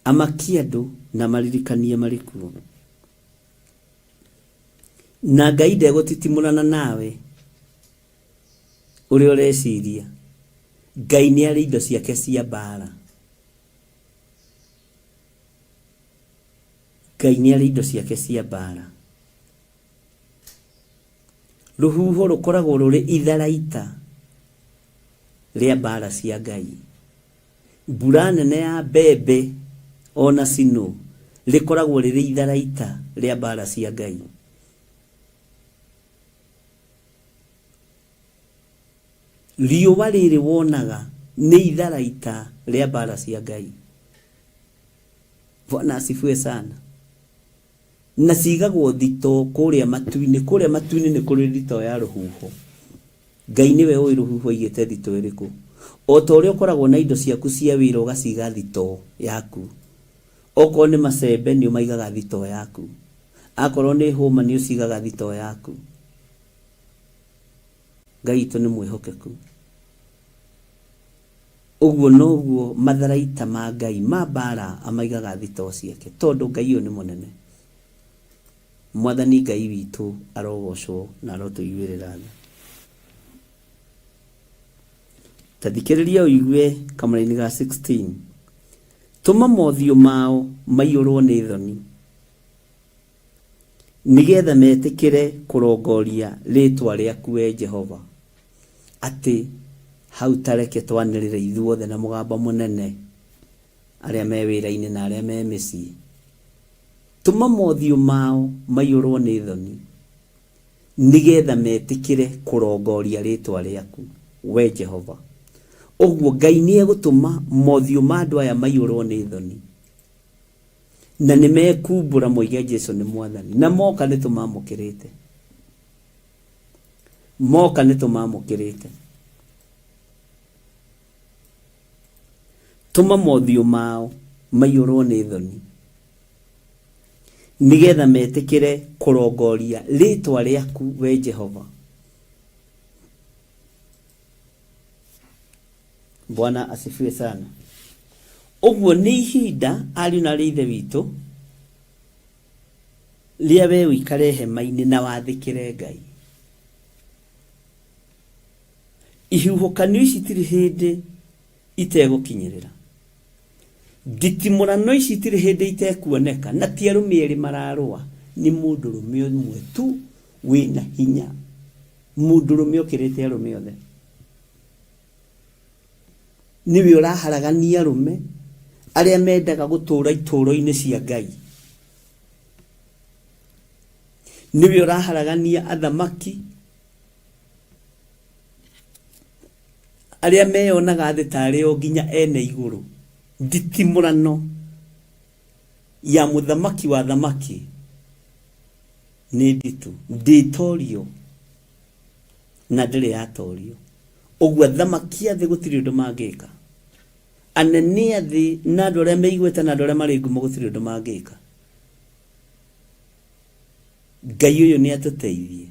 Amakia andũ na amaririkania marĩ kuo. Na Ngai ndegũtitimũrana nawe ũrĩa ũreciria. Ngai nĩ arĩ indo ciake cia mbara. Ngai nĩ arĩ indo ciake cia mbara. Rũhuho rũkoragwo rũrĩ itharaita rĩa mbara cia Ngai. mbura nene ya mbembe ona sino likoragwo riri itharaita ria mbara cia Ngai. Riũa rĩrĩ wonaga nĩ itharaita ria mbara cia Ngai. Bwana asifiwe sana. Na cigagwo thito kuria matu-inĩ nĩ kũrĩ thito ya rũhuho. Ngai nĩwe ũĩ rũhuho igĩte thito ĩrĩkũ. O ta ũrĩa ũkoragwo na indo ciaku cia wĩra ũgaciga thito yaku. Okorwo nĩ macembe nĩ ũmaigaga thito yaku. Akorwo nĩ hũma nĩ ũcigaga thito yaku. Ngai witũ nĩ mwĩhokeku. Ũguo noguo matharaita ma Ngai ma mbara amaigaga thito ciake, tondũ Ngai ũyũ nĩ mũnene. Mwathani Ngai witũ arogocwo na arotũiguĩrĩra tha. Tathikĩrĩria ũigue kamũra-inĩ ga 16. Tũma mothiũ mao maiyũrwo nĩ thoni, nĩgetha metĩkĩre kũrongoria rĩtwa rĩaku we Jehova. Atĩ hau tareke twanĩrĩre ithuothe na mũgambo mũnene, arĩa me wĩra-inĩ na arĩa me mĩciĩ. Tũma mothiũ mao maiyũrwo nĩ thoni, nĩgetha metĩkĩre kũrongoria rĩtwa rĩaku we Jehova. Ũguo Ngai nĩ egũtũma mothiũ ma andũ aya maiyũrwo nĩ thoni, na nĩ mekumbũra moige Jesũ nĩ Mwathani, na moka nĩ tũmamũkĩrĩte. Moka nĩ tũmamũkĩrĩte. Tũma mothiũ mao maiyũrwo nĩ thoni, nĩgetha metĩkĩre kũrongoria rĩtwa rĩaku we Jehova. Bwana asifiwe sana. Ũguo nĩ ihinda ariũ na ithe witũ rĩa we ũikare hema-inĩ na wathĩkĩre Ngai. Ihuhũkanio ici itirĩ hĩndĩ itegũkinyĩrĩra. Nditimũrano ici itirĩ hĩndĩ itekuoneka, na ti arũme erĩ mararũa, nĩ mũndũrũme ũmwe tu wĩna hinya. Mũndũrũme ũkĩrĩte arũme othe. Niwe ũraharagania arũme arĩa mendaga gũtũũra itũũro-inĩ cia Ngai. Niwe ũraharagania athamaki arĩa meyonaga thĩ tarĩ o nginya ene igũrũ. Nditimũrano ya mũthamaki wa thamaki nĩ nditũ, ndĩtorio na ndĩrĩ yatorio. Ũguo athamaki a thĩ gũtirĩ ũndũ mangĩka. Anene a thĩ na andũ arĩa meiguĩte na andũ arĩa marĩ ngumo gũtirĩ ũndũ mangĩka. Ngai ũyũ nĩ atũteithie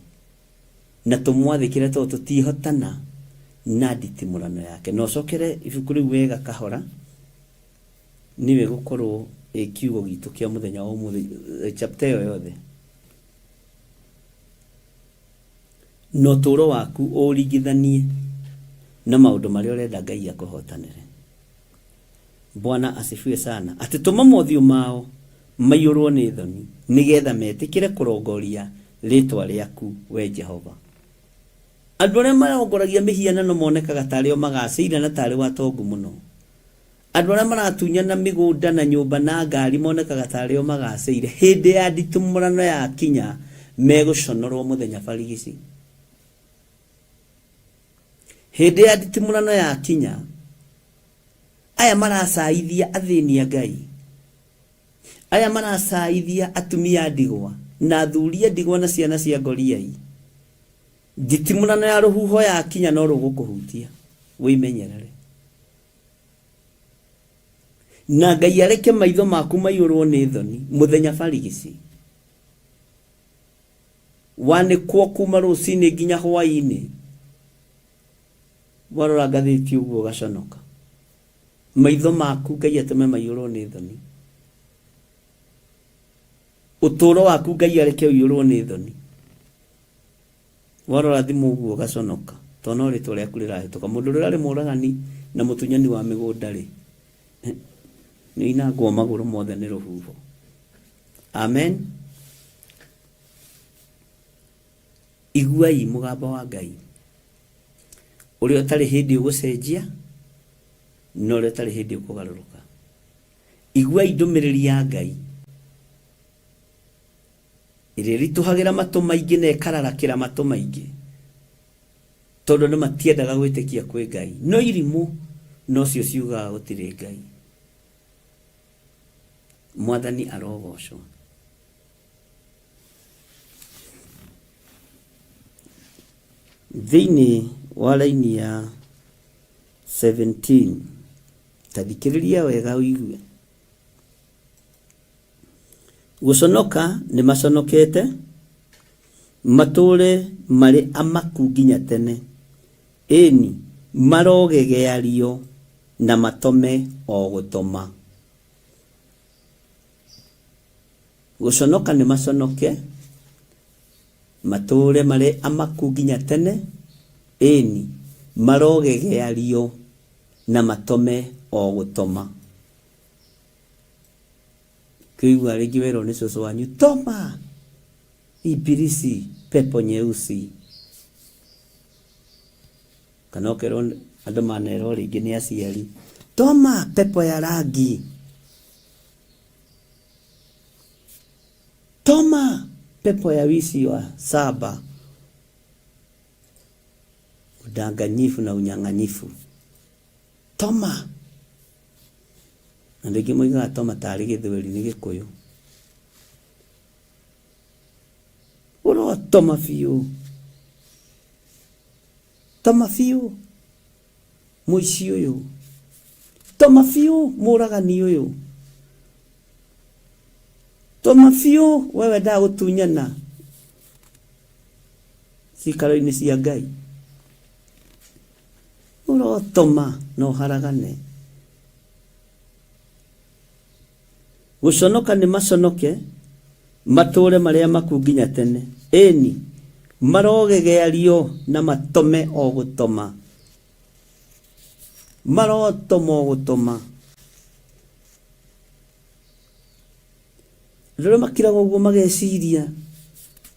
na tũmwathĩkĩre tondũ tũtihotana na nditimũrano yake. Na ũcokere ibuku rĩu wega kahora, niwe gũkorwo kiugo gitũ kĩa mũthenya wa ũmũthĩ, chapter ĩyo yothe. No ũtũũro waku ũringithanie na maũndũ marĩa ũrenda Ngai akũhotanĩre. Bwana asifiwe sana. Atĩ tũma mothiũ mao maiyũrwo nĩ thoni, nĩgetha metĩkĩre kũrongoria rĩtwa rĩaku we Jehova. Andũ arĩa marongoragia mĩhianano monekaga tarĩ o magacĩire na tarĩ watongu mũno. Andũ arĩa maratunyana mĩgũnda na nyũmba na ngari monekaga tarĩ o magacĩire. Hĩndĩ ya nditimũrano ya kinya megũconorwo mũthenya barigici. Hĩndĩ ya nditimũrano ya kinya aya maracaithia athĩni a Ngai, aya maracaithia atumia ndigwa na athuri a ndigwa na ciana cia ngoriai. Nditimũrano ya rũhuho ya kinya no rũgũkũhutia, wĩmenyerere. Na Ngai areke maitho maku maiyũrwo nĩ thoni mũthenya barigici. Wanĩkwo kuma rũcinĩ nginya hwaĩ-inĩ, warora ngathĩti ũguo ũgaconoka. Maitho maku Ngai atũme maiyũrwo nĩ thoni. Ũtũũro waku Ngai areke ũiyũrwo nĩ thoni. Warora thimũ ũguo ũgaconoka, tondũ no rĩtwa rĩaku rĩrahĩtũka. Mũndũ ũrĩa arĩ mũũragani na mũtunyani wa mĩgũnda rĩ, nĩ inangwo magũrũ mothe nĩ rũhuho. Amen. Iguai mũgambo wa Ngai ũrĩa ũtarĩ hĩndĩ ũgũcenjia, no ũrĩa ũtarĩ hĩndĩ ũkũgarũrũka. Iguai ndũmĩrĩri ya Ngai ĩrĩa ĩritũhagĩra matũ maingĩ na ĩkararakĩra matũ maingĩ, tondũ nĩ matiendaga gwĩtĩkia kwĩ Ngai, no irimũ nocio ciugaga gũtirĩ Ngai. Mwathani arogocwo. Thĩinĩ wa raini ya 17 tathikĩrĩria wega ũigue. Gũconoka nĩ maconokete, matũre marĩ amaku nginya tene, ĩni marogegeario na matome o gũtoma. Gũconoka nĩ maconoke, matũre marĩ amaku nginya tene, ĩni marogegeario na matome o gũtoma. Kĩigua rĩngĩ werwo nĩ cũcũ wanyu, toma ibilisi, pepo nyeusi. Kana ũkerwo andũ manerwo rĩngĩ nĩ aciari, toma pepo ya rangi, toma pepo ya wizi wa saba, udanganyifu na unyang'anyifu, toma. Na rĩngĩ moigaga toma tarĩ gĩthweri nĩ Gĩkũyũ. Ũrotoma biũ, toma biũ mũici ũyũ, toma biũ mũragani ũyũ, toma biũ wewe ndagũtunyana cikaro-inĩ cia Ngai. Ũrotoma no haragane. Gũconoka nĩ maconoke, matũre marĩa maku nginya tene, ĩni marogegeario na matome o gũtoma. Marotoma o gũtoma. Rĩrĩa makiraga ũguo mageciria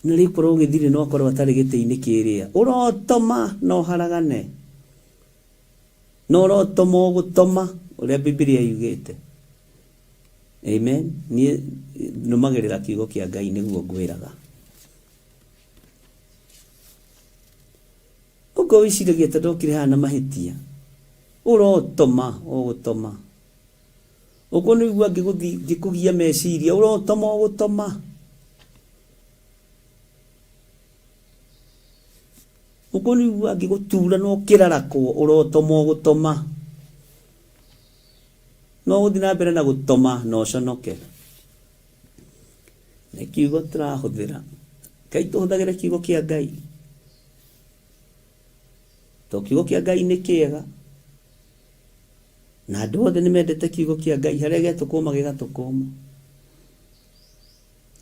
na rĩu korwo ũgĩthirĩ no akorwo atarĩ gĩtĩ-inĩ kĩrĩa. Ũrotoma no haragane, no ũrotoma o gũtoma ũrĩa Biblia yugĩte. Amen. Niĩ nũmagĩrĩra kiugo kĩa Ngai nĩguo ngwĩraga. Ũguo wĩciragia tondũ ũkĩrĩ haha na mahĩtia, ũrotoma o gũtoma. Ũguo nĩguo ngĩkũgia meciria, ũrotoma o gũtoma. Ũguo nĩguo ngĩgũtura no kĩrarakwo, ũrotoma o gũtoma. No gũthiĩ na mbere na gũtoma no conoke. Nĩ kiugo tũrahũthĩra. Kaĩ tũhũthagĩre kiugo kĩa Ngai. To kiugo kĩa Ngai nĩ kĩega. Na andũ othe nĩ mendete kiugo kĩa Ngai, harĩa gĩatũkũma gĩgatũkũma.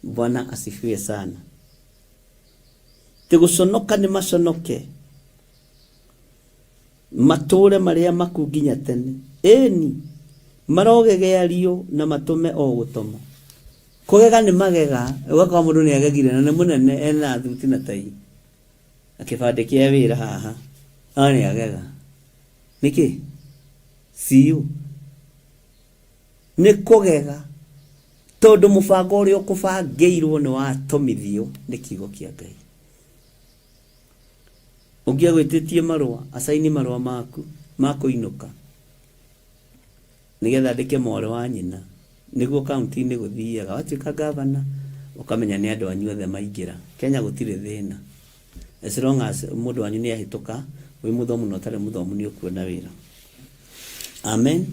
Bwana asifiwe sana. Tigũconoka nĩ maconoke, matũre marĩa maku nginya tene, ĩni marogegeario na matũme o gũtoma. Kũgega nĩ magega, ũgakora mũndũ nĩ agegire na nĩ mũnene ena thuti na tai, akĩbandĩ kĩa wĩra haha, nĩ agega. Nĩkĩ? Ciu nĩ kũgega, tondũ mũbango ũrĩa ũkũbangĩirwo nĩ watomithio nĩ kiugo kĩa Ngai. Ũngĩagwĩtĩtie marũa, acaini marũa maku ma kũinũka, nĩgetha andĩke mwarĩ wa nyina, nĩguo kaunti-inĩ gũthiaga. Watuĩka gavana ũkamenya nĩ andũ anyu othe maingĩra. Kenya gũtirĩ thĩna, as long as mũndũ wanyu nĩ ahĩtũka, wĩ mũthomu na ũtarĩ mũthomu nĩ ũkuona wĩra. Amen.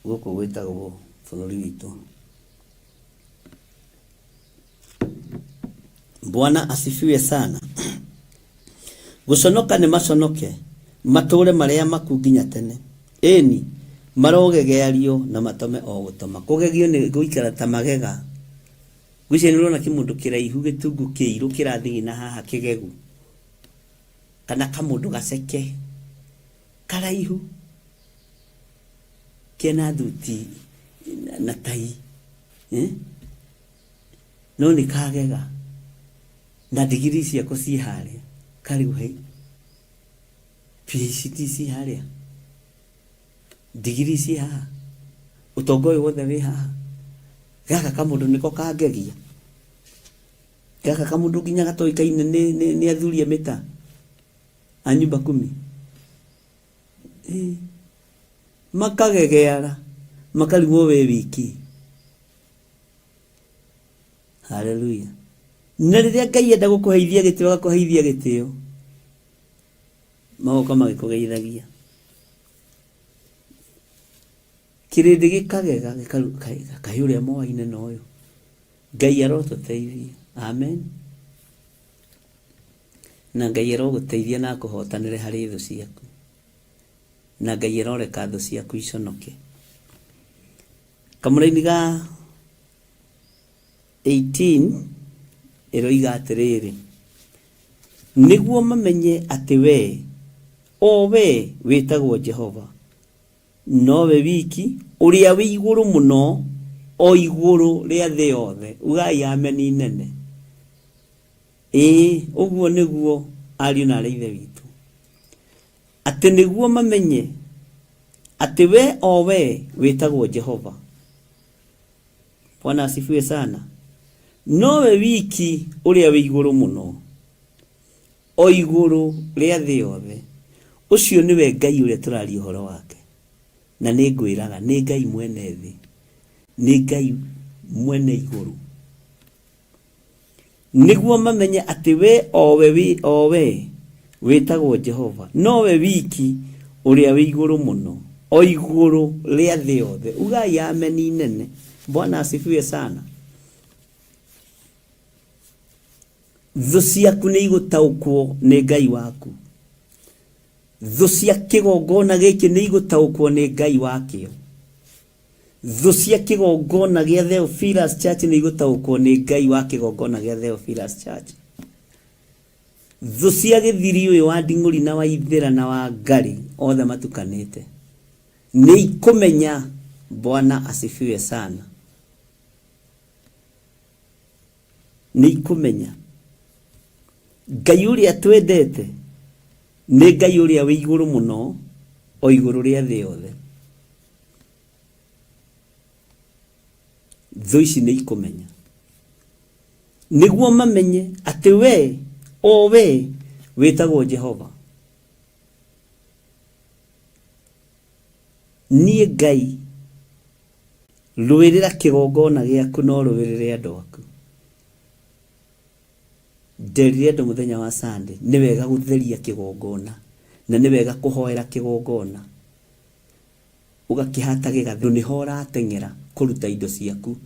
Gũkũ gwĩtagwo bũrũri witũ. Bwana asifiwe sana. Gũconoka nĩ maconoke, matũre marĩa maku nginya tene, ĩni marogegeario na matome o gũtoma. Kũgegio nĩ gũikara ta magega. Gwĩciria nĩ ũrona kĩmũndũ kĩraihu gĩtungu kĩirũ kĩrathiĩ na haha kĩgegu, kana kamũndũ gaceke karaihu kena thuti na tai, no nĩ kagega na ndigiri ciako ciĩ harĩa kariu hei. PhD ci haria degree ci haha utongo uyu wothe wi haha gaka kamundu niko kangegia gaka kamundu nginya gatoikaine ni athurie mita a nyumba 10 makagegeara makarimwo we wiki. Hallelujah. Na riria Ngai enda gukuheithia gitio gakuheithia gitio magoka magikugeithagia kirindi gikagega gikaruka uria moaine na uyu Ngai arotuteithia. Amen. Na Ngai aroguteithia na kuhotanire hari thu ciaku, na Ngai aroreka thu ciaku iconoke. Kamuraini ga 18 eroiga atiriri, niguo mamenye ati we witagwo Jehova, nowe wiki uria wi iguru muno o iguru ria thi yothe. Ugai ameni nene. Uguo niguo ariu na ithe witu, ati niguo mamenye ati we witagwo Jehova. Bwana asifiwe sana. Nowe wiki uria wi iguru muno o iguru ria thi yothe. Ucio niwe Ngai uria turari uhoro wake, na ni ngwiraga ni Ngai mwene thi, ni Ngai mwene iguru. Niguo mamenye ati we witagwo Jehova, nowe wiki uria wi iguru muno o iguru ria thi yothe. Ugai ameni nene. Bwana asifiwe sana. Thu ciaku ni igutaukwo ni Ngai waku. Thu cia kigongona giki ni igutaukwo ni Ngai wakio. Thu cia kigongona gia Theophilus Church ni igutaukwo ni Ngai wa kigongona gia Theophilus Church. Thu cia githiri uyu wa Nding'uri na wa Ithira na wa Ngari othe matukanite ni ikumenya. Bwana asifiwe sana. Ni ikumenya Ngai uria twendete ni Ngai uria wi iguru muno o iguru ria thi yothe. Thu ici ni ikumenya, niguo mamenye ati we witagwo Jehova. Nie Ngai rwirira kigongona giaku no rwirire andu aku. Nderire andu muthenya wa Sunday ni wega gutheria kigongona na ni wega kuhoera kigongona ugakihata gigathu ni hora atengera kuruta indo ciaku,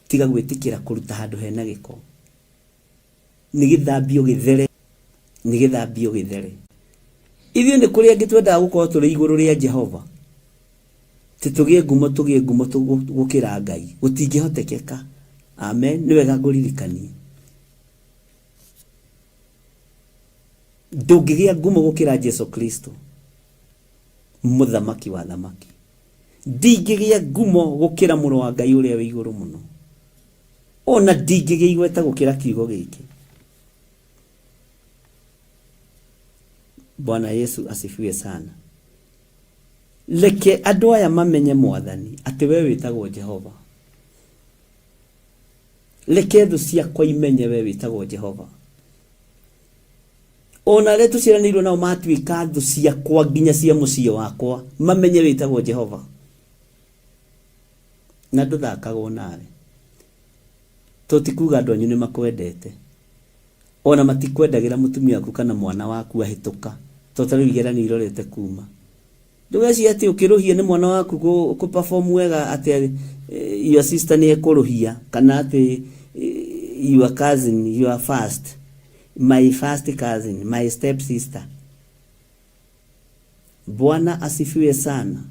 tiga gwitikira kuruta handu hena giko. Ni githambio githere, ni githambio githere. Ithio ni kuria ngitwenda gukorwo turi iguru ria Jehova, tugie ngumo gukira Ngai gutingihotekeka. Amen. Ni wega nguririkanie ndungigia ngumo gukira Jesu Kristo muthamaki wa thamaki. Ndingigia ngumo gukira muno wa Ngai uria wi iguru muno, ona ndingigia igweta gukira kiugo giki. Bwana Yesu asifiwe sana. Leke andu aya mamenye Mwathani ati we witagwo Jehova. Leke thu ciakwa imenye we witagwo Jehova. Ona letu ciranirwo nao matuika thu ciakwa nginya cia muciĩ wakwa mamenye witagwo Jehova. Na nduthakagwo nawe. Tutikuga andu anyu ni makwendete, ona matikwendagira mutumia waku kana mwana waku ahituka totari igera ni irorete kuma. Ndugeci ati ukiruhia ni mwana waku ku perform wega ati your sister ni ekuruhia kana ati your cousin, your first, my first cousin, my step sister. Bwana asifiwe sana.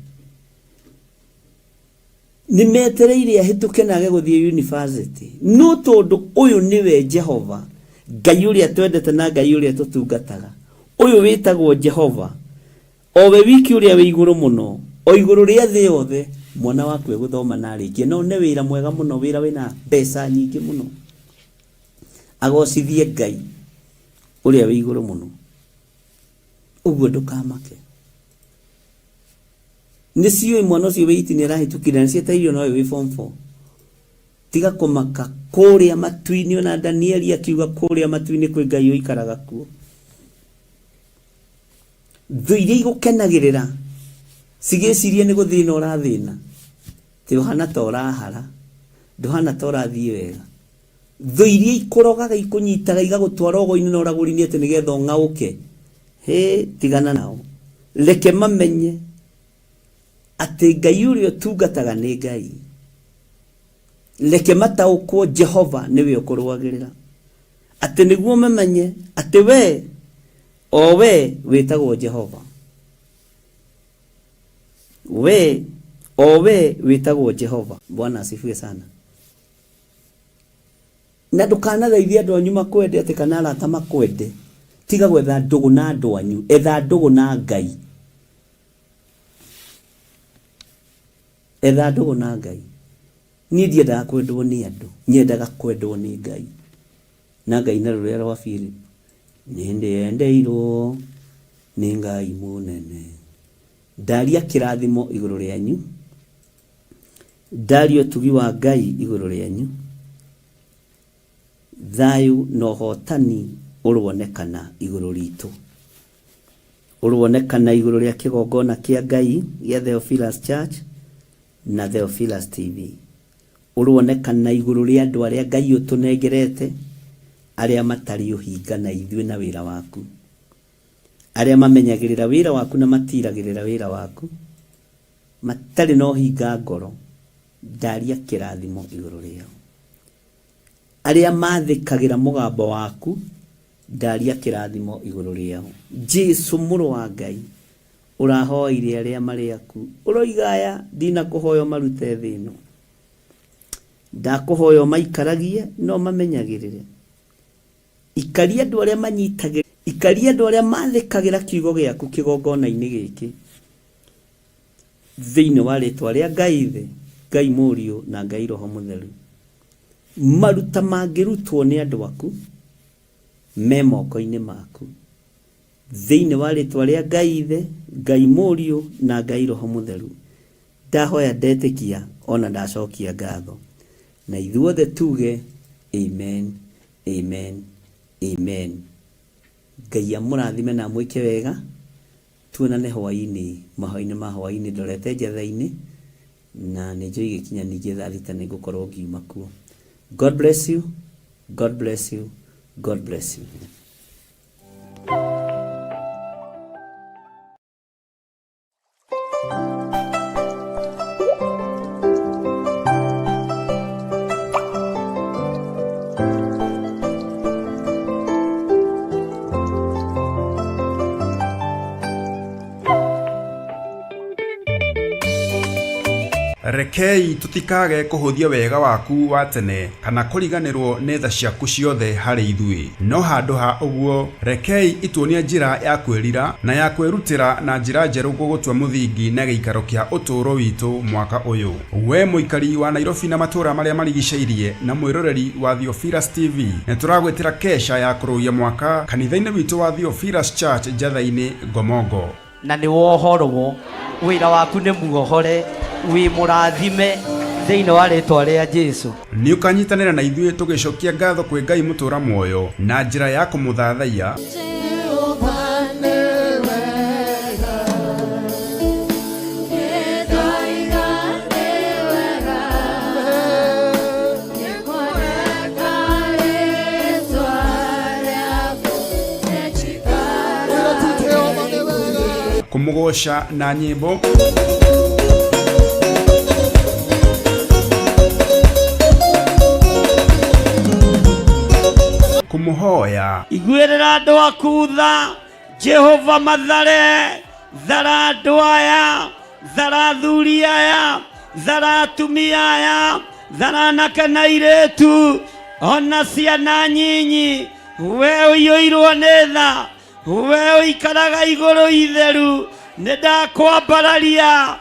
Nimetereire ahituke nage guthie university no tondu uyu niwe Jehova, Ngai uria twendete na Ngai uria tutungataga. Uyu witagwo Jehova, owe wiki uria wi iguru muno o iguru ria thi yothe. Mwana waku eguthoma na arikie no ne wira mwega muno, wira wina mbeca nyingi muno. Agocithie Ngai uria wi iguru muno. uguo ndukamake niciyo mwana ucio weiti ni rahitukire ncietairio no we form 4 tiga kumaka kuria matuini ona Danieli akiuga kuria matuini kwi Ngai uikaraga kuo thuire igukenagirira sigecirie ni guthina urathina ti uhana ta urahara nduhana ta urathie wega thuire ikurogaga ikunyitaga igagutwara ogo-ini na uraguri-ini ati nigetha ngauke tigana nao reke mamenye ati Ngai uria tungataga ni Ngai reke mataukwo Jehova niwe ukurwagirira ati niguo mamenye ati we witagwo Jehova we witagwo Jehova. Bwana asifiwe sana. Na ndukana thaithia andu anyu makwende ati kana arata makwende tiga gwetha ndugu na andu anyu etha ndugu na Ngai etha ndugu na Ngai. Ni ndiendaga kwendwo ni andu nyendaga kwendwo ni Ngai na Ngai na ruria rwa Filipi nindiendeirwo ni Ngai munene. Ndaria kirathimo iguru rianyu ndario tugi wa Ngai iguru rianyu thayu no hotani urwonekana iguru ritu urwonekana iguru ria kigongona kia Ngai gia Theophilus Church na Theophilus TV urwonekana iguru ria andu aria Ngai utunengerete aria matari uhinga na ithuĩ na wĩra waku aria mamenyagĩrĩra wĩra waku na matiragĩrĩra wĩra waku matari no hinga ngoro ndaria kĩrathimo iguru riao aria mathĩkagĩra mũgambo waku ndaria kĩrathimo iguru riao. Jesu mũrũ wa Ngai ũrahoire aria marĩ aku ũroigaya ndina kũhoyo marute thĩ ĩno ndakũhoyo maikaragie no mamenyagĩrĩre ikaria andu aria manyitagĩra ikaria andu aria mathĩkagĩra kiugo gĩaku kĩgongona-inĩ gĩkĩ thĩinĩ wa rĩtwa rĩa Ngai thĩ Ngai Mũriũ na Ngai Roho Mũtheru. Maruta mangĩrutwo nĩ andũ aku me moko-inĩ maku thĩinĩ wa rĩtwa rĩa Ngai thĩ Ngai Mũriũ na Ngai Roho Mũtheru ndahoya ndetĩkia ona ndacokia ngatho na ithuothe tuge amen amen amen. Ngai amũrathime na mwĩke wega tuonane hwaĩ-inĩ mahoya-inĩ ma hwaĩ-inĩ ndorete njetha-inĩ na nĩ njũĩ gĩkinya ningĩ thaa thita nĩ ngũkorwo ngiuma kuo. God bless you, God bless you, God bless you. Rekei tutikage kuhuthia wega waku wa tene kana kuriganirwo nĩ tha ciaku ciothe harĩ ithuĩ no handũ ha ũguo rekei ituonie njĩra ya kwĩrira na ya kwĩrutĩra na njĩra njerũ gũgũtua mũthingi na gĩikaro kĩa ũtũũro witũ mwaka ũyũ. We mũikari wa Nairobi na matũũra marĩa marigicĩirie na mwĩroreri wa Theophilus TV nĩ tũragwĩtĩra kesha ya kũrũia mwaka kanitha-inĩ witũ wa Theophilus Church njatha-inĩ Ngomongo. Na nĩ wohorwo wĩra waku nĩ muohore wi mũrathime thĩinĩ wa rĩtwa rĩa Jesu. Nĩ ũkanyitanĩra na ithuĩ tũgĩcokia ngatho kwĩ Ngai mũtũũra muoyo na njĩra ya kũmũthathaiya kũmũgoca na nyĩmbo kumuhoya igwirira andu aku tha Jehova mathare thara andu aya thara athuri aya thara atumia aya thara anake na airĩtu ona ciana nyinyi we ũiyũirwo nĩ tha we ũikaraga igũrũ itheru nĩ ndakwambararia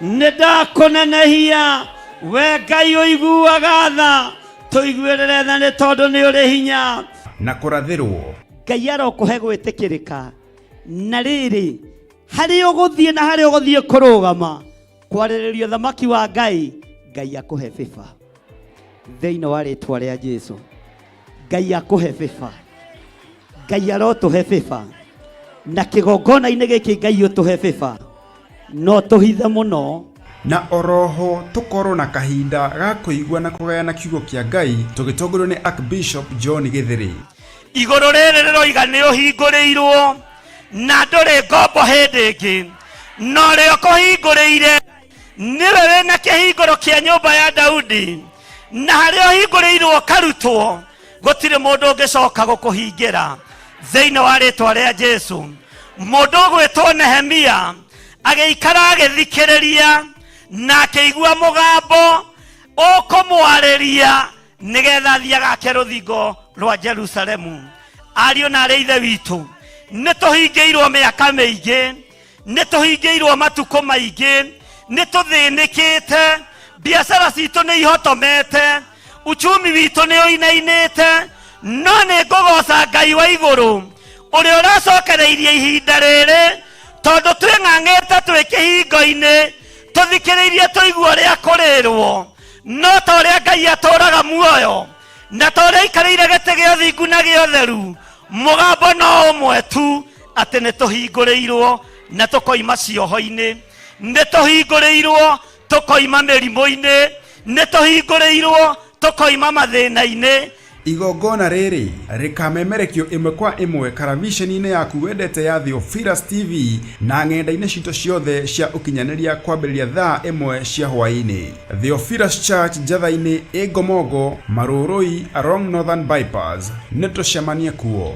nĩ ndakũnenehia we Ngai ũiguaga tha tuiguĩrĩre tha nĩ tondũ nĩ ũrĩ hinya na kũrathĩrwo Ngai arokuhe gwitikirika na riri hari uguthie na hari uguthie kurugama kwariririo thamaki wa Ngai Ngai akuhe fifa theino wa ritwa ria Jesu Ngai akuhe fifa Ngai arotuhe fifa na kigongona-inĩ gĩkĩ Ngai ũtũhe fifa no tũhithe mũno na oroho tukorwo na kahinda ga kuigua na kugayana kiugo kia Ngai tugitongorwo ni Archbishop John Githeri. Igũrũ rĩrĩ rĩroiga nĩ ũhingũrĩirwo na ndũrĩ ngombo hĩndĩ ĩngĩ no rĩo kũhingũrĩire nĩwe wĩna kĩhingũro kĩa nyũmba ya Daudi na harĩa ũhingũrĩirwo karutwo gũtirĩ mũndũ ũngĩcoka gũkũhingĩra thĩinĩ wa rĩtwa rĩa Jesu. Mũndũ ũgwĩtwo Nehemia agĩikara agĩthikĩrĩria na akĩigua mũgambo ũkũmwarĩria nĩgetha athiĩ agake rũthingo rwa Jerusalemu. Ariũ na arĩ ithe witũ nĩtũhingĩirwo mĩaka mĩingĩ, nĩtũhingĩirwo matukũ maingĩ, nĩtũthĩnĩkĩte, biacara citũ nĩ ihotomete, uchumi witũ nĩ ũinainĩte, no nĩ ngũgoca Ngai wa igũrũ ũrĩa ũracokereirie ihinda rĩrĩ tondũ twĩng'ang'ĩte twĩ kĩhingo-inĩ tũthikĩrĩirie tũigua ũrĩa kũrĩrwo no ta ũrĩa Ngai atũraga muoyo na ta ũrĩa aikarĩire gĩtĩ gĩa ũthingu na gĩa ũtheru, mũgambo no ũmwe tu atĩ nĩtũhingũrĩirwo na tũkoima cioho-inĩ, nĩtũhingũrĩirwo tũkoima mĩrimũ-inĩ, nĩtũhingũrĩirwo tũkoima mathĩna-inĩ. Igongona rĩrĩ rĩkamemerekio ĩmwe kwa ĩmwe karavisheni-inĩ yaku wendete ya Theophilus TV na ng'enda-inĩ citũ ciothe cia ũkinyanĩria kwambĩrĩria thaa 1 cia hwaĩ-inĩ. Theophilus Church Njatha-inĩ Ngomongo Marũrũi along Northern Bypass. Nĩtũcemanie kuo.